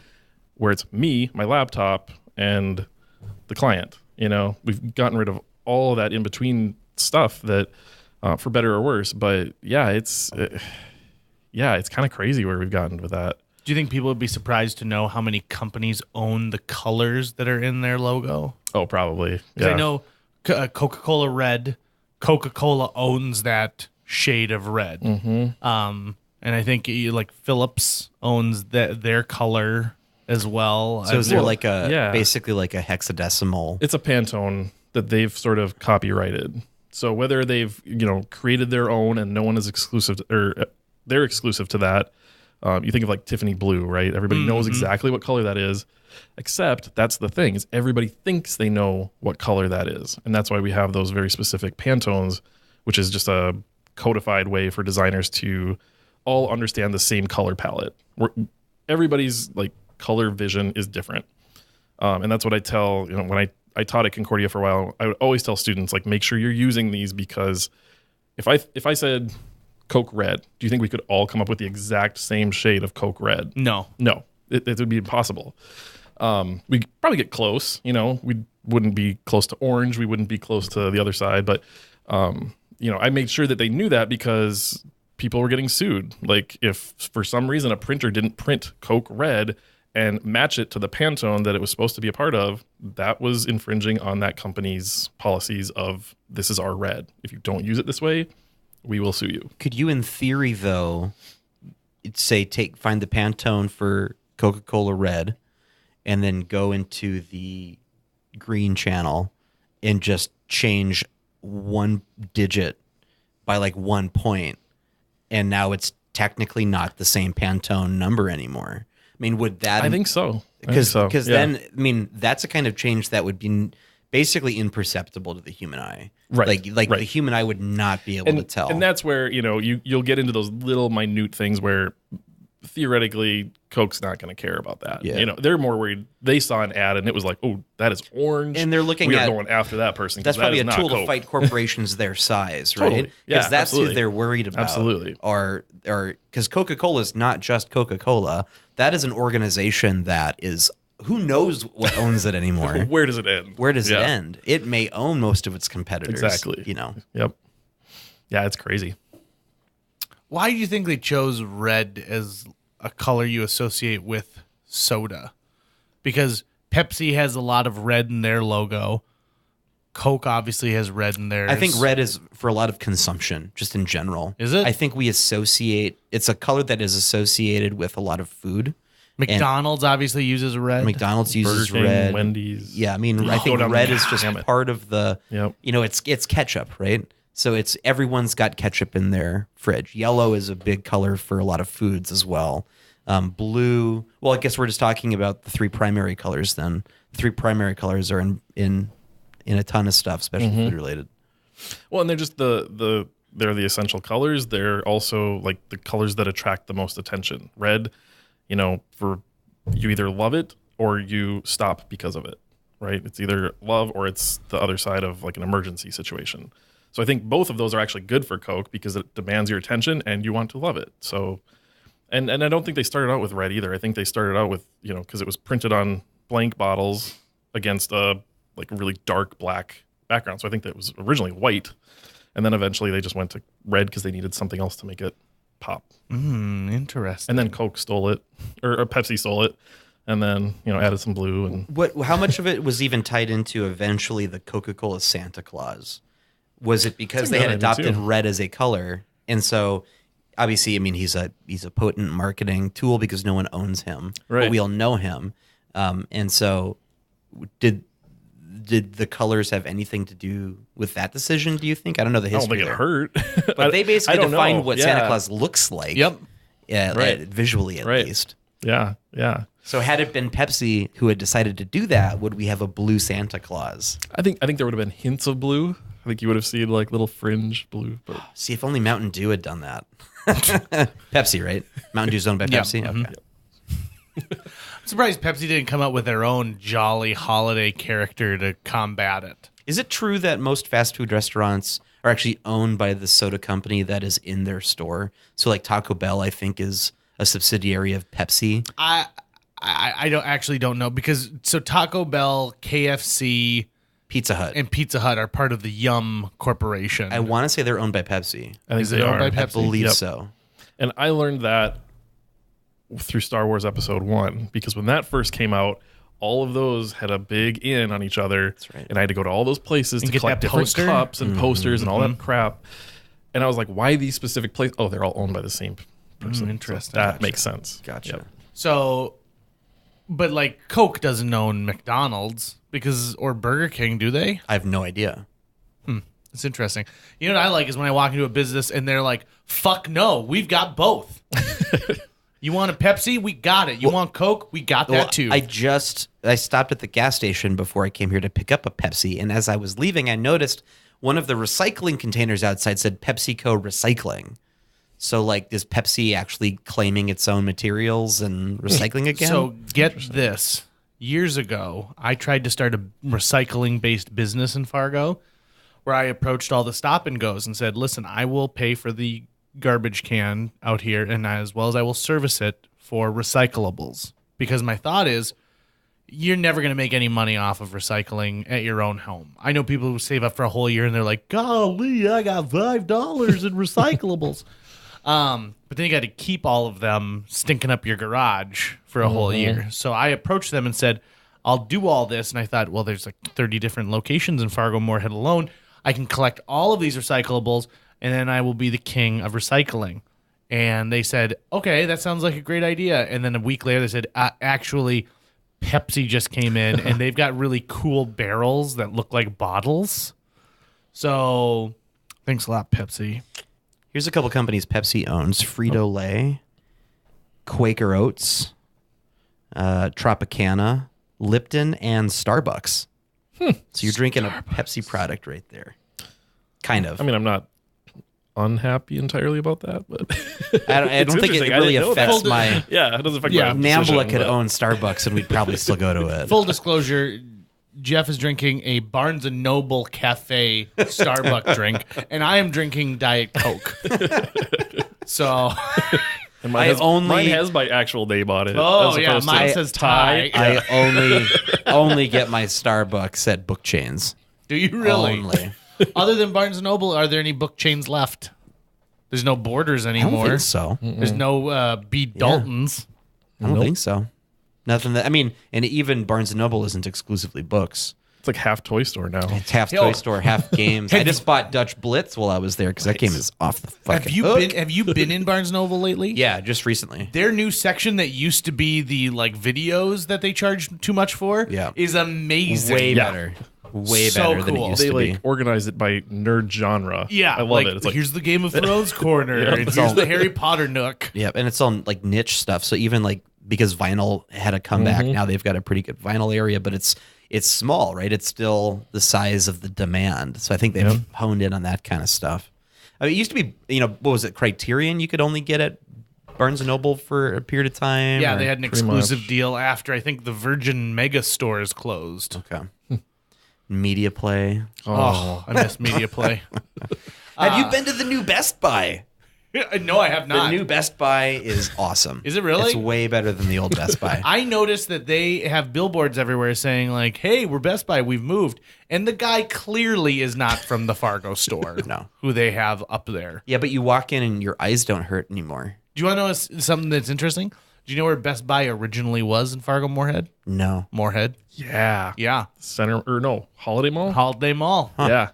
where it's me, my laptop, and the client. We've gotten rid of all of that in between stuff that, for better or worse. But yeah, it's kind of crazy where we've gotten with that. Do you think people would be surprised to know how many companies own the colors that are in their logo? Oh, probably. Because I know Coca-Cola Red, Coca-Cola owns that shade of red. Mm-hmm. And I think like Philips owns their color as well. So is there basically like a hexadecimal? It's a Pantone that they've sort of copyrighted. So whether they've created their own and no one is exclusive or they're exclusive to that. You think of like Tiffany blue, right? Everybody knows exactly what color that is, except that's the thing, is everybody thinks they know what color that is. And that's why we have those very specific Pantones, which is just a codified way for designers to all understand the same color palette. Everybody's like color vision is different. And that's what I tell, when I taught at Concordia for a while, I would always tell students, like, make sure you're using these, because if I said Coke Red, do you think we could all come up with the exact same shade of Coke Red? No. It would be impossible. We'd probably get close, we wouldn't be close to orange, we wouldn't be close to the other side, but I made sure that they knew that, because people were getting sued. Like, if for some reason a printer didn't print Coke Red and match it to the Pantone that it was supposed to be a part of, that was infringing on that company's policies of, this is our red. If you don't use it this way, we will sue you. Could you, in theory, though, say find the Pantone for Coca-Cola Red, and then go into the green channel and just change one digit by like 1 point, and now it's technically not the same Pantone number anymore? I mean, would that? I think so. Because then, that's a kind of change that would be basically imperceptible to the human eye. Right. Like the human eye would not be able to tell. And that's where, you'll get into those little minute things where theoretically Coke's not going to care about that. Yeah. They're more worried. They saw an ad and it was like, oh, that is orange. And they're looking we are going after that person. That's probably a tool Coke. to fight corporations their size, right? Totally. Yeah, because that's absolutely. who they're worried about. Absolutely. Or because Coca-Cola is not just Coca-Cola. That is an organization that is, who knows what owns it anymore? Where does it end? Where does it end? It may own most of its competitors. Exactly. Yep. Yeah, it's crazy. Why do you think they chose red as a color you associate with soda? Because Pepsi has a lot of red in their logo. Coke obviously has red in theirs. I think red is for a lot of consumption, just in general. Is it? I think it's a color that is associated with a lot of food. McDonald's obviously uses red. McDonald's uses Burger King, red. Wendy's. Yeah, I think red is just part of the. Yep. It's ketchup, right? So everyone's got ketchup in their fridge. Yellow is a big color for a lot of foods as well. Blue. Well, I guess we're just talking about the three primary colors. Then the three primary colors are in a ton of stuff, especially food related. Well, and they're just they're the essential colors. They're also like the colors that attract the most attention. Red, for you either love it or you stop because of it, right? It's either love or it's the other side of like an emergency situation. So I think both of those are actually good for Coke, because it demands your attention and you want to love it. So And I don't think they started out with red either. I think they started out with, because it was printed on blank bottles against a like really dark black background. So I think that it was originally white. And then eventually they just went to red because they needed something else to make it pop. Interesting. And then Coke stole it, or Pepsi stole it, and then, added some blue. And How much of it was even tied into eventually the Coca-Cola Santa Claus? Was it because they had adopted red as a color? And so obviously, I mean, he's a potent marketing tool because no one owns him, right. But we all know him. And so did the colors have anything to do with that decision, do you think? I don't know the history. I don't think it hurt. But they basically defined what Yeah. Santa Claus looks like. Yep. Yeah, Right. visually at Right. least. Yeah. So had it been Pepsi who had decided to do that, would we have a blue Santa Claus? I think there would have been hints of blue. I think you would have seen like little fringe blue. But See, if only Mountain Dew had done that. Pepsi, right? Mountain Dew's owned by Yeah. Pepsi? Mhm. Okay. I'm surprised Pepsi didn't come up with their own jolly holiday character to combat it. Is it true that most fast food restaurants are actually owned by the soda company that is in their store? So like Taco Bell, I think, is a subsidiary of Pepsi. I don't know because so Taco Bell, KFC, Pizza Hut. and Pizza Hut are part of the Yum Corporation. I want to say they're owned by Pepsi. I think Is they it owned are. by I Pepsi? believe Yep. so. And I learned that through Star Wars Episode 1, because when that first came out, all of those had a big in on each other. That's right. And I had to go to all those places And to get collect that different poster? cups and posters and all that crap. And I was like, why these specific places? Oh, they're all owned by the same person. So interesting. that makes sense. Gotcha. Yep. So, but like Coke doesn't own McDonald's or Burger King, do they? I have no idea. It's interesting. You know what I like is when I walk into a business and they're like, fuck no, we've got both. You want a Pepsi? We got it. You want Coke? We got that too. I stopped at the gas station before I came here to pick up a Pepsi, and as I was leaving, I noticed one of the recycling containers outside said PepsiCo Recycling. So, like, is Pepsi actually claiming its own materials and recycling again? So get this. Years ago, I tried to start a recycling-based business in Fargo where I approached all the stop and goes and said, listen, I will pay for the garbage can out here and as well as I will service it for recyclables. Because my thought is you're never going to make any money off of recycling at your own home. I know people who save up for a whole year and they're like, golly, I got $5 in recyclables. But then you got to keep all of them stinking up your garage for a whole year. So I approached them and said, I'll do all this. And I thought, well, there's like 30 different locations in Fargo Moorhead alone. I can collect all of these recyclables and then I will be the king of recycling. And they said, okay, that sounds like a great idea. And then a week later they said, actually, Pepsi just came in and they've got really cool barrels that look like bottles. So thanks a lot, Pepsi. Here's a couple companies Pepsi owns: Frito-Lay, Quaker Oats, Tropicana, Lipton, and Starbucks. So you're drinking a Pepsi product right there. Kind of. I mean, I'm not unhappy entirely about that, but I don't think it interesting. I really didn't know affects that. my... Yeah, it doesn't affect Yeah. my Nambla decision, could but- own Starbucks and we'd probably still go to it. Full disclosure, Jeff is drinking a Barnes & Noble Cafe Starbucks drink, and I am drinking Diet Coke. So, And I mine has my actual name on it. oh as yeah, opposed to- mine says Thai. I only get my Starbucks at book chains. Do you really? Only. Other than Barnes & Noble, are there any book chains left? There's no Borders I don't anymore. think so. There's no B. Daltons. I don't think so. Nothing that, I mean, and even Barnes & Noble isn't exclusively books. It's like half Toy Store now. It's half Yo. Toy Store, half games. I just bought Dutch Blitz while I was there because that game is off the fucking hook. Have you been in Barnes & Noble lately? Yeah, just recently. Their new section that used to be the like videos that they charge too much for Yeah. is amazing. Way Yeah. better. Way So better than it cool. used They to be. like organize it by nerd genre. Yeah, I love like, it. It's like here's the Game of Thrones corner. and it's here's all- the Harry Potter nook. Yeah, and it's on like niche stuff. So even like because vinyl had a comeback, now they've got a pretty good vinyl area, but it's small, right? It's still the size of the demand. So I think they've honed in on that kind of stuff. I mean, it used to be, what was it, Criterion you could only get at Barnes & Noble for a period of time? Yeah, or- they had an Pretty exclusive much. deal after I think the Virgin Mega stores closed. Okay. Media Play. Oh, I miss Media Play. Have you been to the new Best Buy? No, I have not. The new Best Buy is awesome. Is it really? It's way better than the old Best Buy. I noticed that they have billboards everywhere saying like, "Hey, we're Best Buy. We've moved," and the guy clearly is not from the Fargo store. No. Who they have up there. Yeah, but you walk in and your eyes don't hurt anymore. Do you want to know something that's interesting? Do you know where Best Buy originally was in Fargo Moorhead? No. Moorhead. Yeah. Yeah. Holiday Mall? Holiday Mall. Yeah.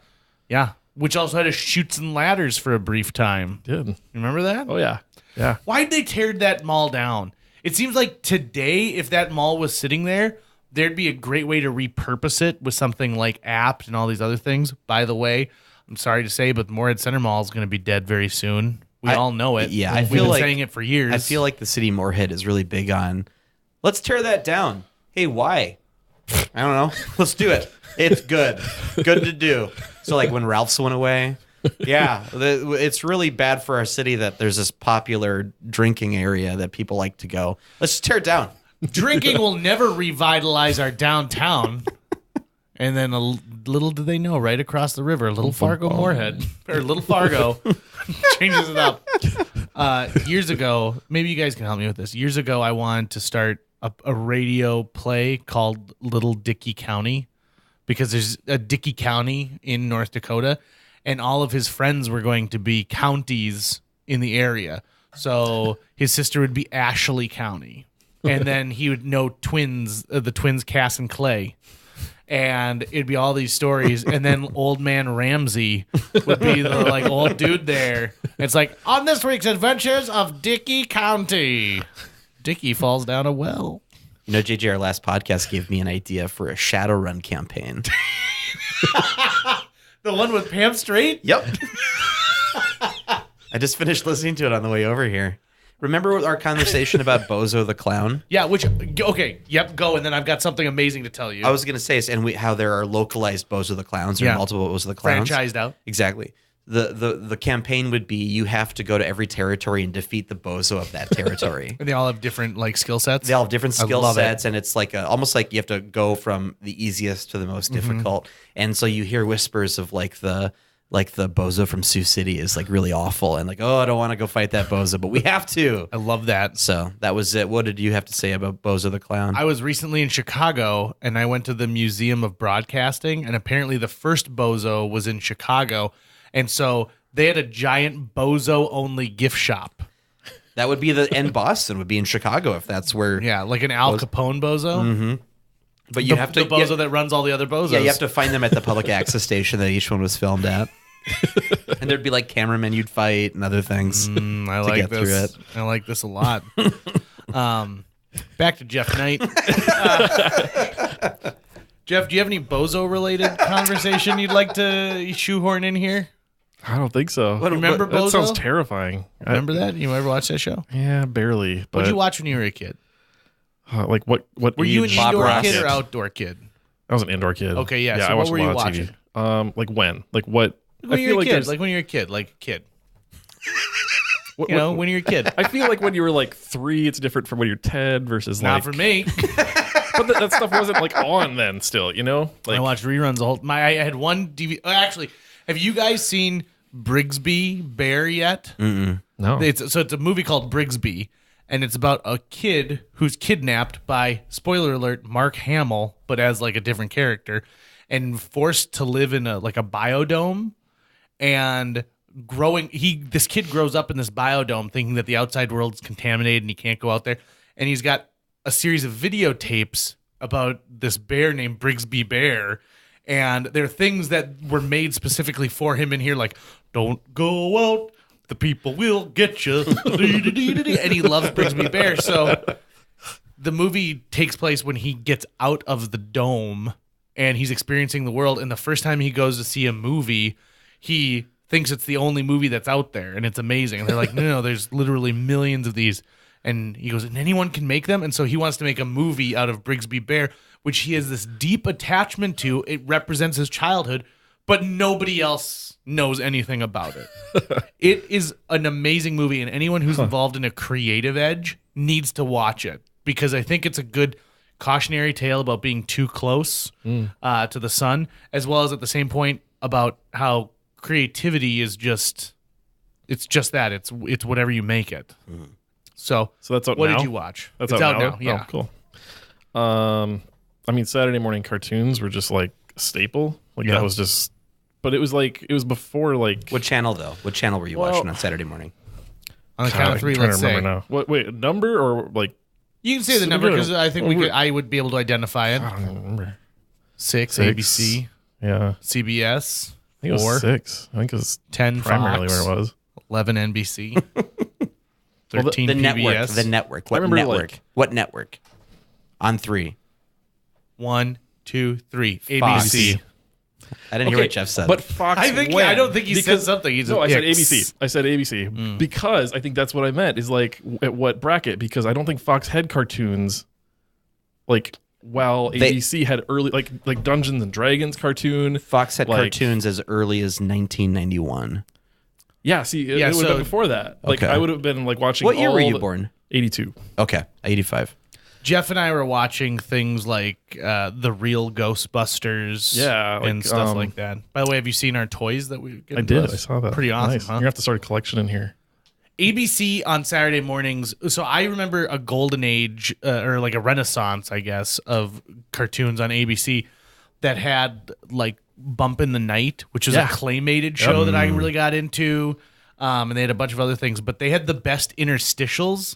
Yeah. Which also had a Chutes and Ladders for a brief time. Did. You remember that? Oh, yeah. Yeah. Why'd they tear that mall down? It seems like today, if that mall was sitting there, there'd be a great way to repurpose it with something like Apt and all these other things. By the way, I'm sorry to say, but Moorhead Center Mall is going to be dead very soon. We all know it. Yeah, I We've feel been like saying it for years. I feel like the city of Moorhead is really big on, let's tear that down. Hey, why? I don't know. Let's do it. It's good. Good to do. So like when Ralph's went away, yeah, it's really bad for our city that there's this popular drinking area that people like to go. Let's just tear it down. Drinking will never revitalize our downtown. And then little do they know, right across the river, Little Fargo Moorhead, or Little Fargo, changes it up. Years ago, maybe you guys can help me with this. Years ago, I wanted to start a radio play called Little Dickey County, because there's a Dickey County in North Dakota, and all of his friends were going to be counties in the area. So his sister would be Ashley County, and then he would know the twins Cass and Clay. And it'd be all these stories, and then old man Ramsey would be the like old dude there. It's like, on this week's adventures of Dickey County, Dickey falls down a well. You know, JJ, our last podcast gave me an idea for a Shadowrun campaign. The one with Pam Strait? Yep. I just finished listening to it on the way over here. Remember our conversation about Bozo the Clown? Yeah, okay, yep, go, and then I've got something amazing to tell you. I was going to say, how there are localized Bozo the Clowns or multiple Bozo the Clowns. Franchised out. Exactly. The campaign would be you have to go to every territory and defeat the Bozo of that territory. And they all have different like skill sets? They all have different skill love sets, and it's like almost like you have to go from the easiest to the most difficult. And so you hear whispers of like the Bozo from Sioux City is like really awful, and like, oh, I don't want to go fight that Bozo, but we have to. I love that. So that was it. What did you have to say about Bozo the Clown? I was recently in Chicago, and I went to the Museum of Broadcasting, and apparently the first Bozo was in Chicago, and so they had a giant Bozo-only gift shop. That would be Boston would be in Chicago if that's where. Yeah, like an Al Capone Bozo. Mm-hmm. But you have to the Bozo that runs all the other Bozos. Yeah, you have to find them at the public access station that each one was filmed at. And there'd be like cameramen you'd fight and other things. I like this. I like this a lot. Back to Jeff Knight. Jeff, do you have any Bozo-related conversation you'd like to shoehorn in here? I don't think so. Remember Bozo? That sounds terrifying. Remember that? You ever watch that show? Yeah, barely. What did you watch when you were a kid? Like what were you an age? indoor kid or outdoor kid? I was an indoor kid. Okay, yeah. Yeah, So I what watched were a you lot watching? of TV. Like when? Like what? When you were a kid. Like when you were a kid. Like a kid. When you were a kid. I feel like when you were like 3, it's different from when you're 10 versus Not like. for me. But that stuff wasn't like on then. Still, you know. Like I watched reruns the whole. I had one DVD. Actually, have you guys seen Brigsby Bear yet? Mm-mm. no. It's a movie called Brigsby, and it's about a kid who's kidnapped by, spoiler alert, Mark Hamill, but as like a different character, and forced to live in a biodome. And this kid grows up in this biodome thinking that the outside world's contaminated and he can't go out there. And he's got a series of videotapes about this bear named Brigsby Bear. And there are things that were made specifically for him in here, like, don't go out, the people will get you. And he loves Brigsby Bear. So the movie takes place when he gets out of the dome and he's experiencing the world. And the first time he goes to see a movie, he thinks it's the only movie that's out there, and it's amazing. And they're like, no, there's literally millions of these. And he goes, and anyone can make them? And so he wants to make a movie out of Brigsby Bear, which he has this deep attachment to. It represents his childhood, but nobody else knows anything about it. It is an amazing movie, and anyone who's involved in a creative edge needs to watch it, because I think it's a good cautionary tale about being too close to the sun, as well as at the same point about how creativity is just It's just that. It's whatever you make it. So that's out what now? did you watch? That's it's out out now. Oh, Yeah. cool. I mean, Saturday morning cartoons were just like a staple. Like Yeah. that was just, but it was before like. What channel though? What channel were you watching on Saturday morning? On the count of three, I'm trying let's to remember say. now. What? Wait, a number or like? You can say the So number we're because gonna- I think I would be able to identify it. I don't even remember. Six, Six. ABC, Yeah, CBS, I think it was 4, 6. I think it was 10 primarily Fox, where it was. 11 NBC, Well, 13 The PBS, network. The network. What remember, network? like- What network? On 3. 1, 2, 3, Fox. ABC. I didn't hear what Jeff said. But Fox. I don't think he said something. He No, I just said ABC. I said ABC because I think that's what I meant. Is like at what bracket? Because I don't think Fox had cartoons. Like while ABC had early like Dungeons and Dragons cartoon. Fox had like- cartoons as early as 1991. Yeah, see, it Yeah, would have so- been before that. Like Okay. I would have been like watching. What year were all you the- born? 82. Okay, 85. Jeff and I were watching things like the real Ghostbusters, Yeah, and like, stuff like that. By the way, have you seen our toys that we? I did. I saw that. Pretty awesome, Nice. huh? You're gonna have to start a collection in here. ABC on Saturday mornings. So I remember a golden age or like a renaissance, I guess, of cartoons on ABC that had like Bump in the Night, which was Yeah. a claymated show that I really got into. And they had a bunch of other things, but they had the best interstitials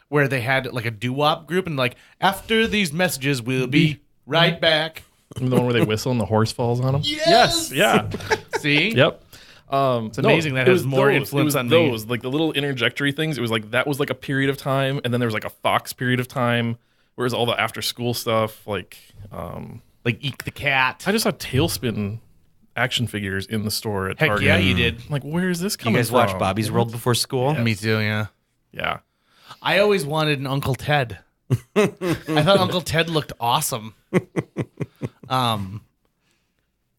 where they had like a doo-wop group and like, after these messages, we'll be right back. The one where they whistle and the horse falls on them. Yes! Yeah. See? Yep. It's amazing that has more influence on those like the little interjectory things. It was like that was like a period of time, and then there was like a Fox period of time, whereas all the after school stuff, like Like Eek the Cat. I just saw Tailspin action figures in the store at Heck Target. yeah, you did. I'm like, where is this You coming guys from? watch Bobby's World before school? Me too, yeah. Yeah. I always wanted an Uncle Ted. I thought Uncle Ted looked awesome.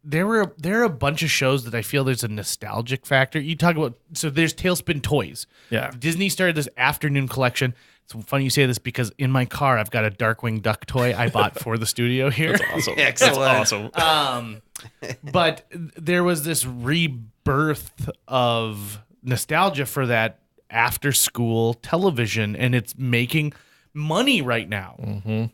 There are a bunch of shows that I feel there's a nostalgic factor. You talk about, so there's Tailspin Toys. Yeah. Disney started this afternoon collection. It's funny you say this because in my car I've got a Darkwing Duck toy I bought for the studio here. That's awesome. Excellent. That's awesome. But there was this rebirth of nostalgia for that after school television, and it's making money right now.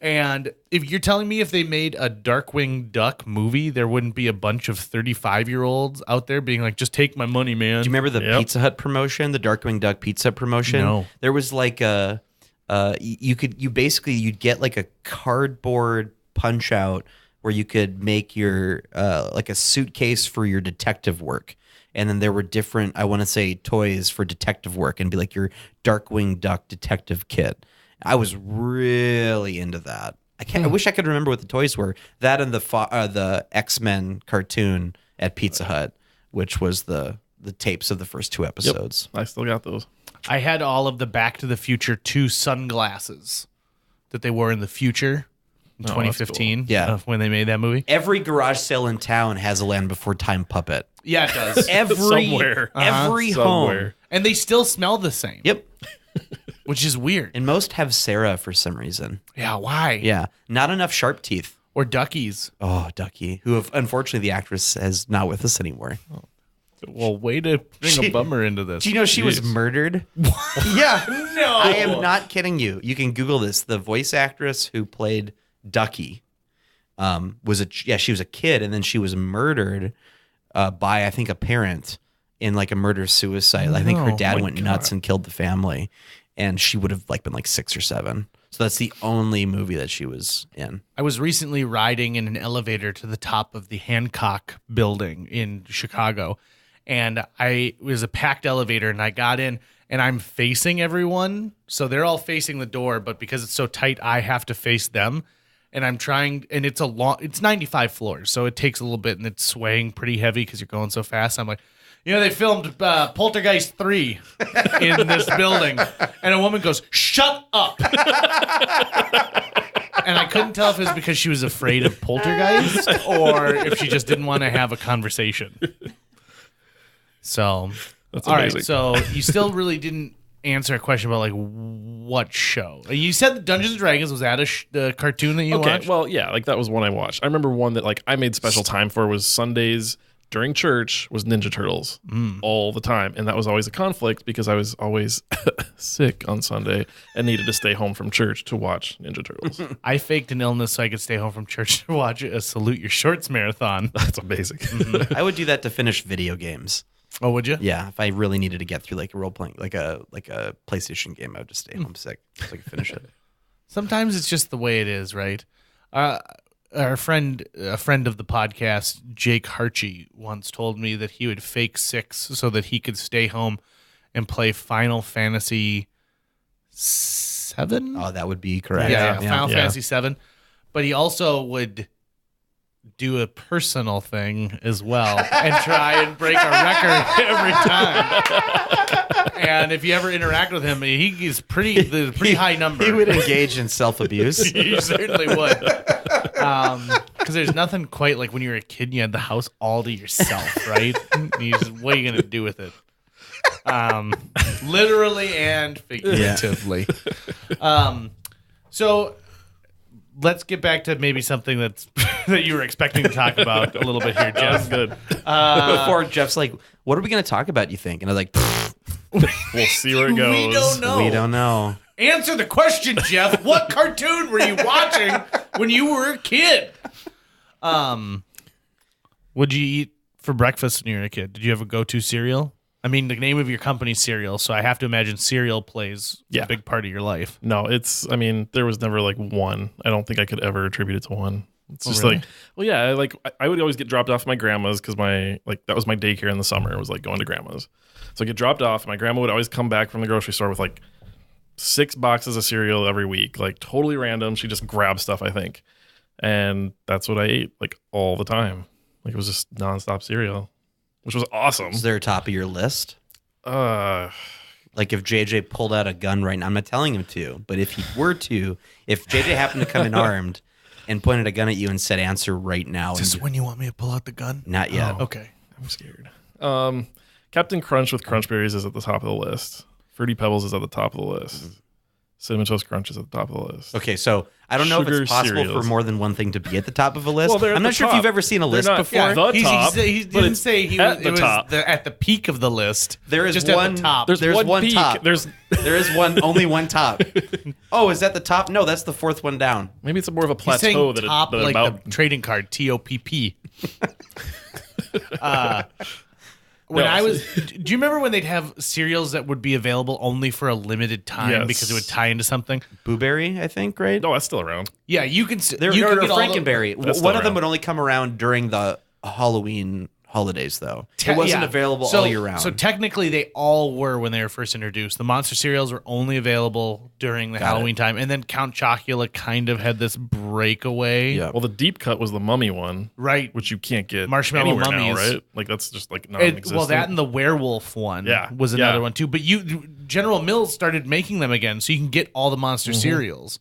And if you're telling me if they made a Darkwing Duck movie, there wouldn't be a bunch of 35-year-olds out there being like, just take my money, man. Do you remember the Yep. Pizza Hut promotion, the Darkwing Duck Pizza promotion? No. There was like you'd get like a cardboard punch out where you could make your like a suitcase for your detective work. And then there were different, I want to say, toys for detective work and be like your Darkwing Duck detective kit. I was really into that. I wish I could remember what the toys were. That and the X-Men cartoon at Pizza Hut, which was the tapes of the first 2 episodes. I still got those. I had all of the Back to the Future 2 sunglasses that they wore in the future in that's 2015. cool. Yeah. When they made that movie. Every garage sale in town has a Land Before Time puppet. Yeah, it does. Every Somewhere. every Somewhere. home. And they still smell the same. Yep. Which is weird. And most have Sarah for some reason. Yeah, why? Yeah. Not enough sharp teeth. Or Duckies. Oh, Ducky, who unfortunately the actress is not with us anymore. Well, way to bring a bummer into this. Do you know she was Jeez. murdered? Yeah. No. I am not kidding you. You can Google this. The voice actress who played Ducky she was a kid, and then she was murdered by, I think, a parent in like a murder-suicide. I think her No. dad My went nuts and killed the family, and she would have like been like 6 or 7. So that's the only movie that she was in. I was recently riding in an elevator to the top of the Hancock building in Chicago, and it was a packed elevator, and I got in, and I'm facing everyone, so they're all facing the door, but because it's so tight, I have to face them, and I'm trying, and it's 95 floors, so it takes a little bit, and it's swaying pretty heavy because you're going so fast. I'm like, they filmed Poltergeist 3 in this building. And a woman goes, "Shut up." And I couldn't tell if it was because she was afraid of Poltergeist or if she just didn't want to have a conversation. So, That's all right. amazing. So you still really didn't answer a question about like what show. You said Dungeons and Dragons. Was that the cartoon that you Okay, watched? well, yeah, like that was one I watched. I remember one that like I made special time for was Sundays. during church was Ninja Turtles all the time. And that was always a conflict because I was always sick on Sunday and needed to stay home from church to watch Ninja Turtles. I faked an illness so I could stay home from church to watch a Salute Your Shorts marathon. That's amazing. I would do that to finish video games. Oh, would you? Yeah, if I really needed to get through like a role playing, like a PlayStation game, I would just stay home sick so I could finish it. Sometimes it's just the way it is, right? A friend of the podcast, Jake Harchie, once told me that he would fake 6 so that he could stay home and play Final Fantasy 7. Oh, that would be correct. Yeah, Final Fantasy 7. But he also would do a personal thing as well and try and break a record every time. And if you ever interact with him, he's pretty high number. He would engage in self-abuse. He certainly would. Because there's nothing quite like when you were a kid and you had the house all to yourself, right? What are you going to do with it? Literally and figuratively. So let's get back to maybe something that you were expecting to talk about a little bit here, Jeff. Good. Before Jeff's like, what are we going to talk about, you think? And I was like, We'll see where it goes. We don't know. we don't know. Answer the question, Jeff. What cartoon were you watching when you were a kid? What'd you eat for breakfast when you were a kid? Did you have a go-to cereal? I mean, the name of your company's cereal, so I have to imagine cereal plays a big part of your life. No, there was never like one. I don't think I could ever attribute it to one. It's just really? like, well, yeah, like I would always get dropped off at my grandma's because that was my daycare in the summer. It was like going to grandma's. So I get dropped off, and my grandma would always come back from the grocery store with like 6 boxes of cereal every week, like totally random. She just grabbed stuff, I think. And that's what I ate like all the time. Like it was just nonstop cereal, which was awesome. Is there a top of your list? Uh, Like if JJ pulled out a gun right now, I'm not telling him to, but if he were to, if JJ happened to come in armed and pointed a gun at you and said, answer right now. Is this when you want me to pull out the gun? Not yet. Oh, okay. I'm scared. Captain Crunch with Crunch Berries is at the top of the list. Fruity Pebbles is at the top of the list. Cinnamon Toast Crunch is at the top of the list. Okay, so I don't know if Sugar it's possible cereals. for more than one thing to be at the top of a list. Well, they're at I'm the not sure if top. you've ever seen a list They're not before. the top, He but didn't it's say he at was, the it was top. at the peak of the list. There is just one at the top. There's one peak. top. There is only one top. Oh, is that the top? No, that's the 4th one down. Maybe it's more of a He's saying plateau that top it, like about. the trading card, TOPP. When No. I was, do you remember when they'd have cereals that would be available only for a limited time Yes. because it would tie into something? Blueberry, I think, right? No, that's still around. Yeah, you can. There you no, can no, get all the- Frankenberry. That's One still of them around. would only come around during the Halloween holidays, though. Te- It wasn't yeah. available So- all year round. So technically, they all were when they were first introduced. The monster cereals were only available during the Got Halloween time, and then Count Chocula kind of had this breakaway. Yeah. Well, the deep cut was the mummy one, Right. which you can't get Marshmallow anywhere mummies. now, right? Like that's just like non-existent. Well, that and the werewolf one Yeah. was another Yeah. one too. But General Mills started making them again, so you can get all the monster cereals.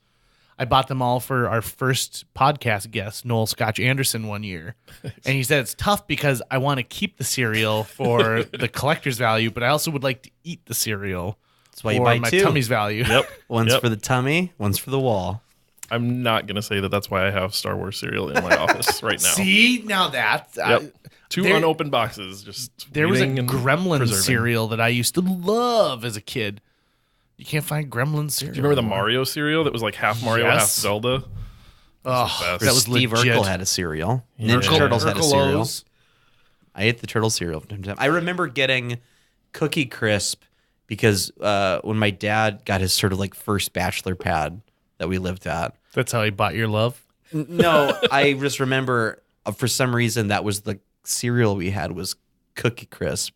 I bought them all for our first podcast guest, Noel Scotch Anderson, one year. And he said it's tough because I want to keep the cereal for the collector's value, but I also would like to eat the cereal That's why you for buy my 2. tummy's value. Yep. One's Yep. for the tummy, one's for the wall. I'm not gonna say that that's why I have Star Wars cereal in my office right now. See, now that. Yep. 2 there- unopened boxes. Just There was a waiting and Gremlin preserving. cereal that I used to love as a kid. You can't find Gremlin cereal. Do you remember the anymore. Mario cereal that was like half Mario, Yes. half Zelda? Oh, best. that was Steve legit. Urkel had a cereal. Yeah. Ninja Turtles had a cereal. Urkelos. I ate the turtle cereal from time to time. I remember getting Cookie Crisp because when my dad got his sort of like first bachelor pad that we lived at. That's how he bought your love. No, I just remember for some reason that was the cereal we had was Cookie Crisp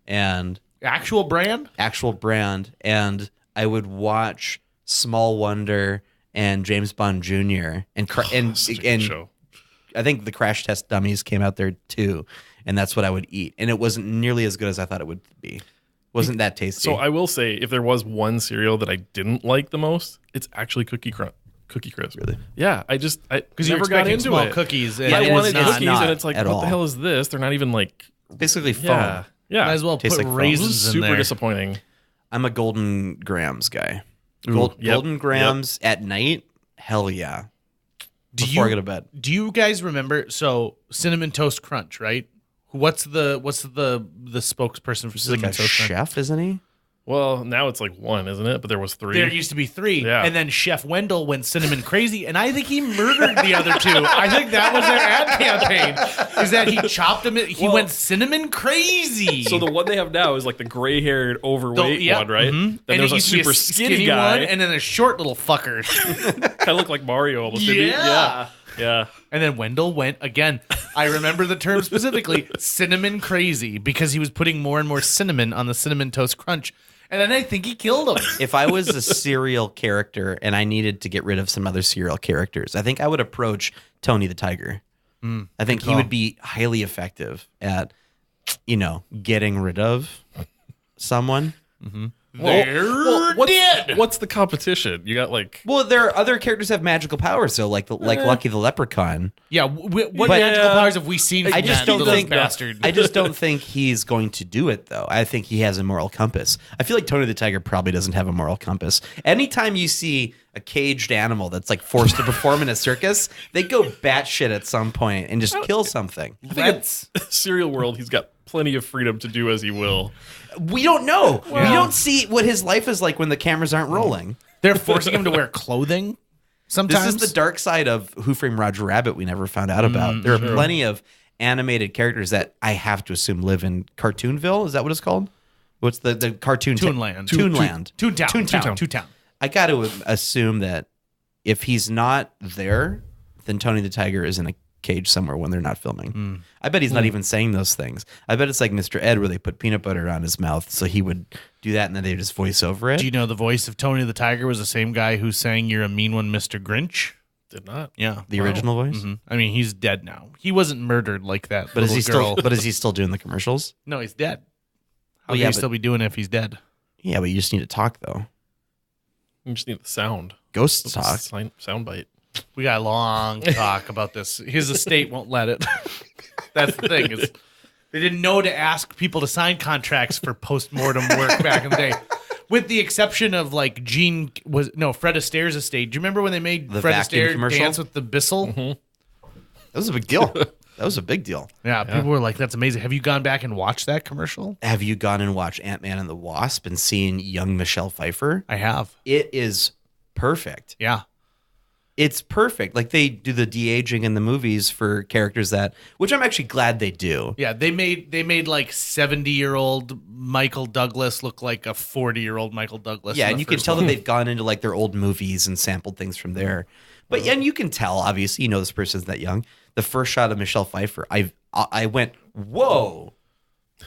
and Actual brand? actual brand. And I would watch Small Wonder and James Bond Jr. and Such a good show. I think the Crash Test Dummies came out there too, and that's what I would eat. And it wasn't nearly as good as I thought it would be. Wasn't that tasty? So I will say, if there was one cereal that I didn't like the most, it's actually Cookie Crisp. Really? Yeah, I Because never you're got expecting into small it. cookies. Yeah, I it wanted is not- cookies, not and it's like, at what all. the hell is this? They're not even like, basically foam. yeah. Might as well Tastes put like foam. This raisins is in super there. disappointing. I'm a Golden Grams guy. Ooh, yep, Golden Grams at night? Hell yeah. Do Before I you go to bed. do you guys remember? So Cinnamon Toast Crunch, right? What's the spokesperson for He's like Cinnamon a Toast Crunch? chef, isn't he? Well, now it's like 1, isn't it? But there was 3. There used to be 3, Yeah. and then Chef Wendell went cinnamon crazy, and I think he murdered the other 2. I think that was their ad campaign. Is that he chopped him? He went cinnamon crazy. So the one they have now is like the gray-haired, overweight one, right? Then And there's it a used to be super skinny guy, one, and then a short little fucker. kind of looked like Mario almost. Didn't he? Yeah. Yeah. And then Wendell went again. I remember the term specifically, cinnamon crazy, because he was putting more and more cinnamon on the Cinnamon Toast Crunch. And then I think he killed him. If I was a serial character and I needed to get rid of some other serial characters, I think I would approach Tony the Tiger. I think he would be highly effective at, getting rid of someone. They're dead. What's the competition? You got like Well, there are other characters that have magical powers, so like Lucky the Leprechaun. Yeah, what But- magical powers have we seen from I just that don't little think bastard? I just don't think he's going to do it though. I think he has a moral compass. I feel like Tony the Tiger probably doesn't have a moral compass. Anytime you see a caged animal that's like forced to perform in a circus, they go batshit at some point and just kill something. Let's. Serial world, he's got plenty of freedom to do as he will. We don't know. We don't see what his life is like when the cameras aren't rolling. They're forcing him to wear clothing sometimes. This is the dark side of Who Framed Roger Rabbit we never found out about. There are plenty of animated characters that I have to assume live in Cartoonville. Is that what it's called? What's the cartoon? Toonland. Toonland. Toontown. I got to assume that if he's not there, then Tony the Tiger is in a cage somewhere when they're not filming. I bet he's not even saying those things. I bet it's like Mr. Ed where they put peanut butter on his mouth so he would do that and then they just voice over it. Do you know the voice of Tony the Tiger was the same guy who sang "You're a Mean One, Mr. Grinch"? Did not. Yeah, The original voice? I mean, he's dead now. He wasn't murdered like that. But is little he girl. still doing the commercials? No, he's dead. How Well, can yeah, he but- still be doing it if he's dead? Yeah, but you just need to talk though. You just need the sound. Ghosts talk. Sound bite. We got a long talk about this. His estate won't let it. That's the thing is they didn't know to ask people to sign contracts for post-mortem work back in the day. With the exception of like Fred Astaire's estate. Do you remember when they made The Fred vacuum Astaire commercial? dance with the Bissell? That was a big deal. That was a big deal. Yeah, people were like, that's amazing. Have you gone back and watched that commercial? Have you gone and watched Ant-Man and the Wasp and seen young Michelle Pfeiffer? I have. It is perfect. Yeah. It's perfect. Like they do the de-aging in the movies for characters which I'm actually glad they do. Yeah, they made like 70-year-old Michael Douglas look like a 40-year-old Michael Douglas. Yeah, in and the you can first tell one. that they've gone into like their old movies and sampled things from there. But yeah, and you can tell, obviously, this person's that young. The first shot of Michelle Pfeiffer, I went, whoa.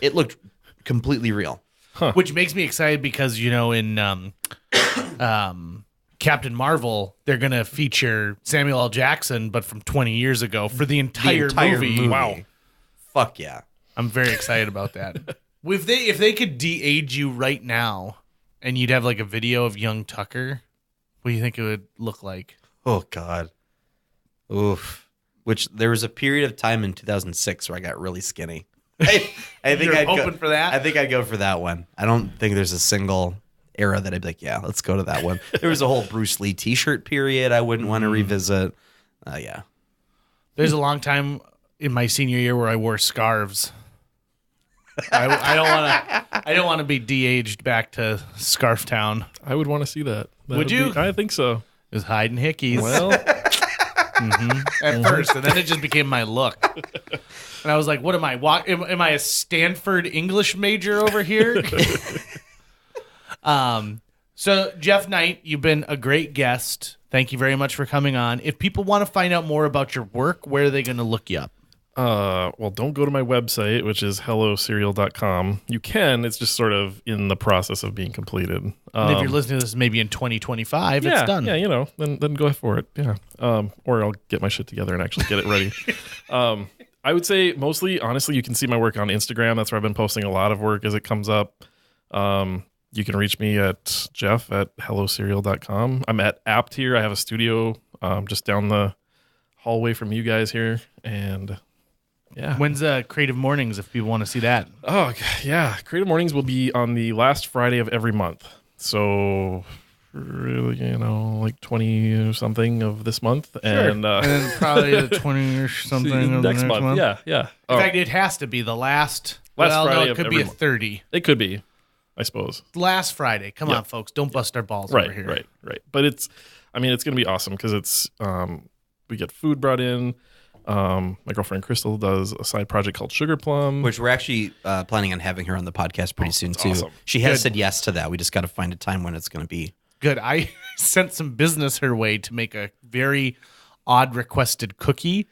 It looked completely real. Which makes me excited because, in Captain Marvel, they're going to feature Samuel L. Jackson, but from 20 years ago for the entire movie. Wow. Fuck yeah. I'm very excited about that. If they could de-age you right now and you'd have like a video of young Tucker, what do you think it would look like? Oh, God. Oof. Which there was a period of time in 2006 where I got really skinny. I think You're I'd hoping for that? I think I'd go for that one. I don't think there's a single era that I'd be like, yeah, let's go to that one. There was a whole Bruce Lee t-shirt period I wouldn't want to revisit. Yeah. There's a long time in my senior year where I wore scarves. I don't want to be de-aged back to Scarf Town. I would want to see that. Would you? I think so. It was hiding hickeys. Well, At first, and then it just became my look. And I was like, what am I? Am I a Stanford English major over here? So Jeff Knight, you've been a great guest. Thank you very much for coming on. If people want to find out more about your work, where are they going to look you up? well, don't go to my website, which is hellocereal.com. You can. It's just sort of in the process of being completed. And if you're listening to this maybe in 2025, yeah, it's done. Yeah, then go for it. Yeah. Or I'll get my shit together and actually get it ready. I would say mostly, honestly, you can see my work on Instagram. That's where I've been posting a lot of work as it comes up. You can reach me at jeff@hellocereal.com. I'm at Apt here. I have a studio just down the hallway from you guys here. And yeah. When's Creative Mornings if people want to see that? Oh, yeah. Creative Mornings will be on the last Friday of every month. So really, like 20 or something of this month, and then probably the 20-ish something of next the next month. Yeah. In fact, it has to be the last Friday. No, it could be a 30. It could be, I suppose. Last Friday. Come on, folks. Don't bust our balls over here. Right. But it's going to be awesome because it's we get food brought in. My girlfriend Crystal does a side project called Sugar Plum, which we're actually planning on having her on the podcast pretty soon too. Awesome. She has said yes to that. We just got to find a time when it's going to be. Good. I sent some business her way to make a very odd requested cookie.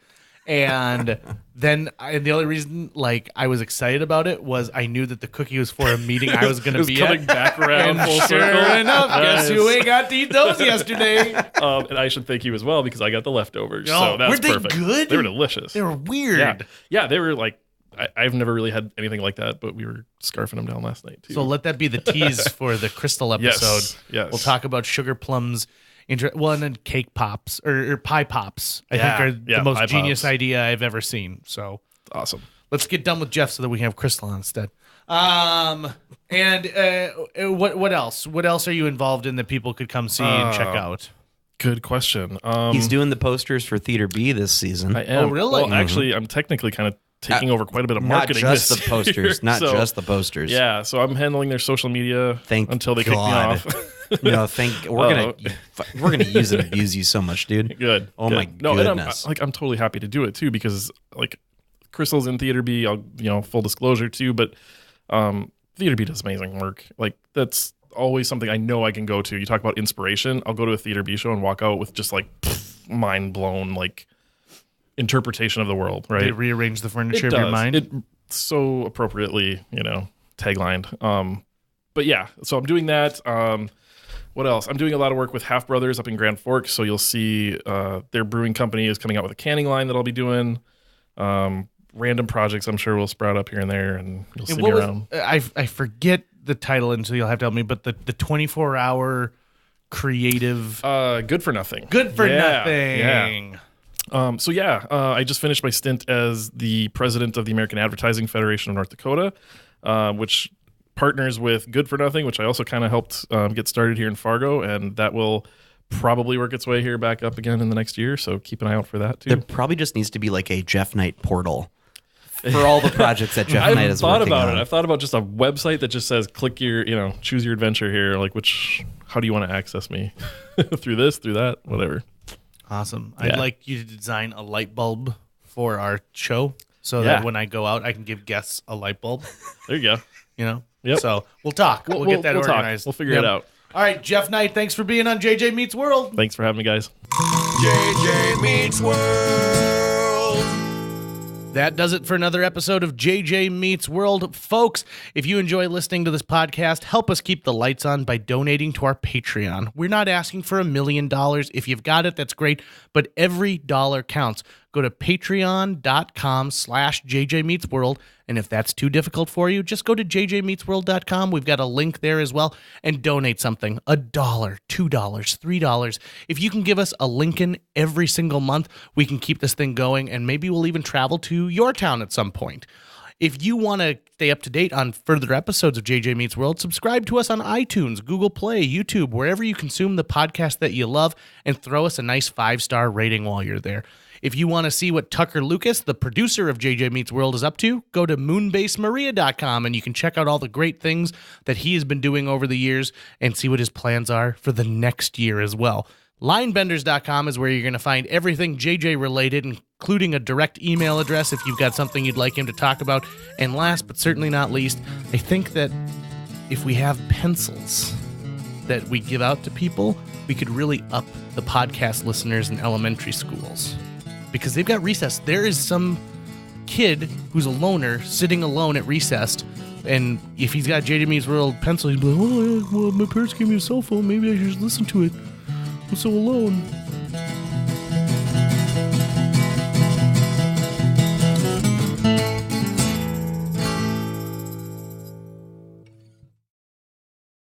And then the only reason I was excited about it was I knew that the cookie was for a meeting I was going to be coming at. back around full sure circle. enough, guess who ain't got to eat those yesterday? And I should thank you as well because I got the leftovers. Oh, so that's were they perfect. good? They were delicious. They were weird. Yeah, they were I've never really had anything like that, but we were scarfing them down last night too. So let that be the tease for the Crystal episode. Yes. We'll talk about Sugar Plums. And then cake pops or pie pops, I think are the most genius idea I've ever seen. So awesome. Let's get done with Jeff so that we can have Crystal on instead. And what else? What else are you involved in that people could come see and check out? Good question. He's doing the posters for Theater B this season. I am. Oh, really? Well, actually, I'm technically kind of taking over quite a bit of marketing. Not just this the posters. year, Not just the posters. Yeah, so I'm handling their social media until they God. kick me off. No, we're gonna use and abuse you so much, dude. Good. Oh good. my goodness. And I'm totally happy to do it too because Crystal's in Theater B. I'll full disclosure too, but Theater B does amazing work. That's always something I know I can go to. You talk about inspiration. I'll go to a Theater B show and walk out with just mind blown interpretation of the world. Right? They rearrange the furniture of your mind. It so appropriately, taglined. But yeah, so I'm doing that. What else? I'm doing a lot of work with Half Brothers up in Grand Forks. So you'll see their brewing company is coming out with a canning line that I'll be doing. Random projects I'm sure will sprout up here and there, and you'll see me around. I forget the title, and so you'll have to help me. But the 24-hour creative, Good for Nothing. Good for nothing. Yeah. I just finished my stint as the president of the American Advertising Federation of North Dakota, which partners with Good for Nothing, which I also kind of helped get started here in Fargo, and that will probably work its way here back up again in the next year. So keep an eye out for that too. There probably just needs to be a Jeff Knight portal for all the projects that Jeff Knight is working on. I've thought about just a website that just says click your, choose your adventure here. How do you want to access me? Through this, through that, whatever. Awesome. Yeah. I'd like you to design a light bulb for our show so that when I go out, I can give guests a light bulb. There you go. Yep. So we'll talk. We'll get that organized. We'll figure it out. All right, Jeff Knight, thanks for being on JJ Meets World. Thanks for having me, guys. JJ Meets World. That does it for another episode of JJ Meets World. Folks, if you enjoy listening to this podcast, help us keep the lights on by donating to our Patreon. We're not asking for $1 million. If you've got it, that's great, but every dollar counts. Go to patreon.com/JJMeetsWorld, and if that's too difficult for you, just go to jjmeetsworld.com. We've got a link there as well, and donate something. $1, $2, $3. If you can give us a Lincoln every single month, we can keep this thing going, and maybe we'll even travel to your town at some point. If you want to stay up to date on further episodes of JJ Meets World, subscribe to us on iTunes, Google Play, YouTube, wherever you consume the podcast that you love, and throw us a nice 5-star rating while you're there. If you want to see what Tucker Lucas, the producer of JJ Meets World, is up to, go to moonbasemaria.com and you can check out all the great things that he has been doing over the years and see what his plans are for the next year as well. Linebenders.com is where you're going to find everything JJ related, including a direct email address if you've got something you'd like him to talk about. And last but certainly not least, I think that if we have pencils that we give out to people, we could really up the podcast listeners in elementary schools. Because they've got recess. There is some kid who's a loner sitting alone at recess, and if he's got JJ Meets World pencil, he'd be like, well, my parents gave me a cell phone. Maybe I should just listen to it. I'm so alone.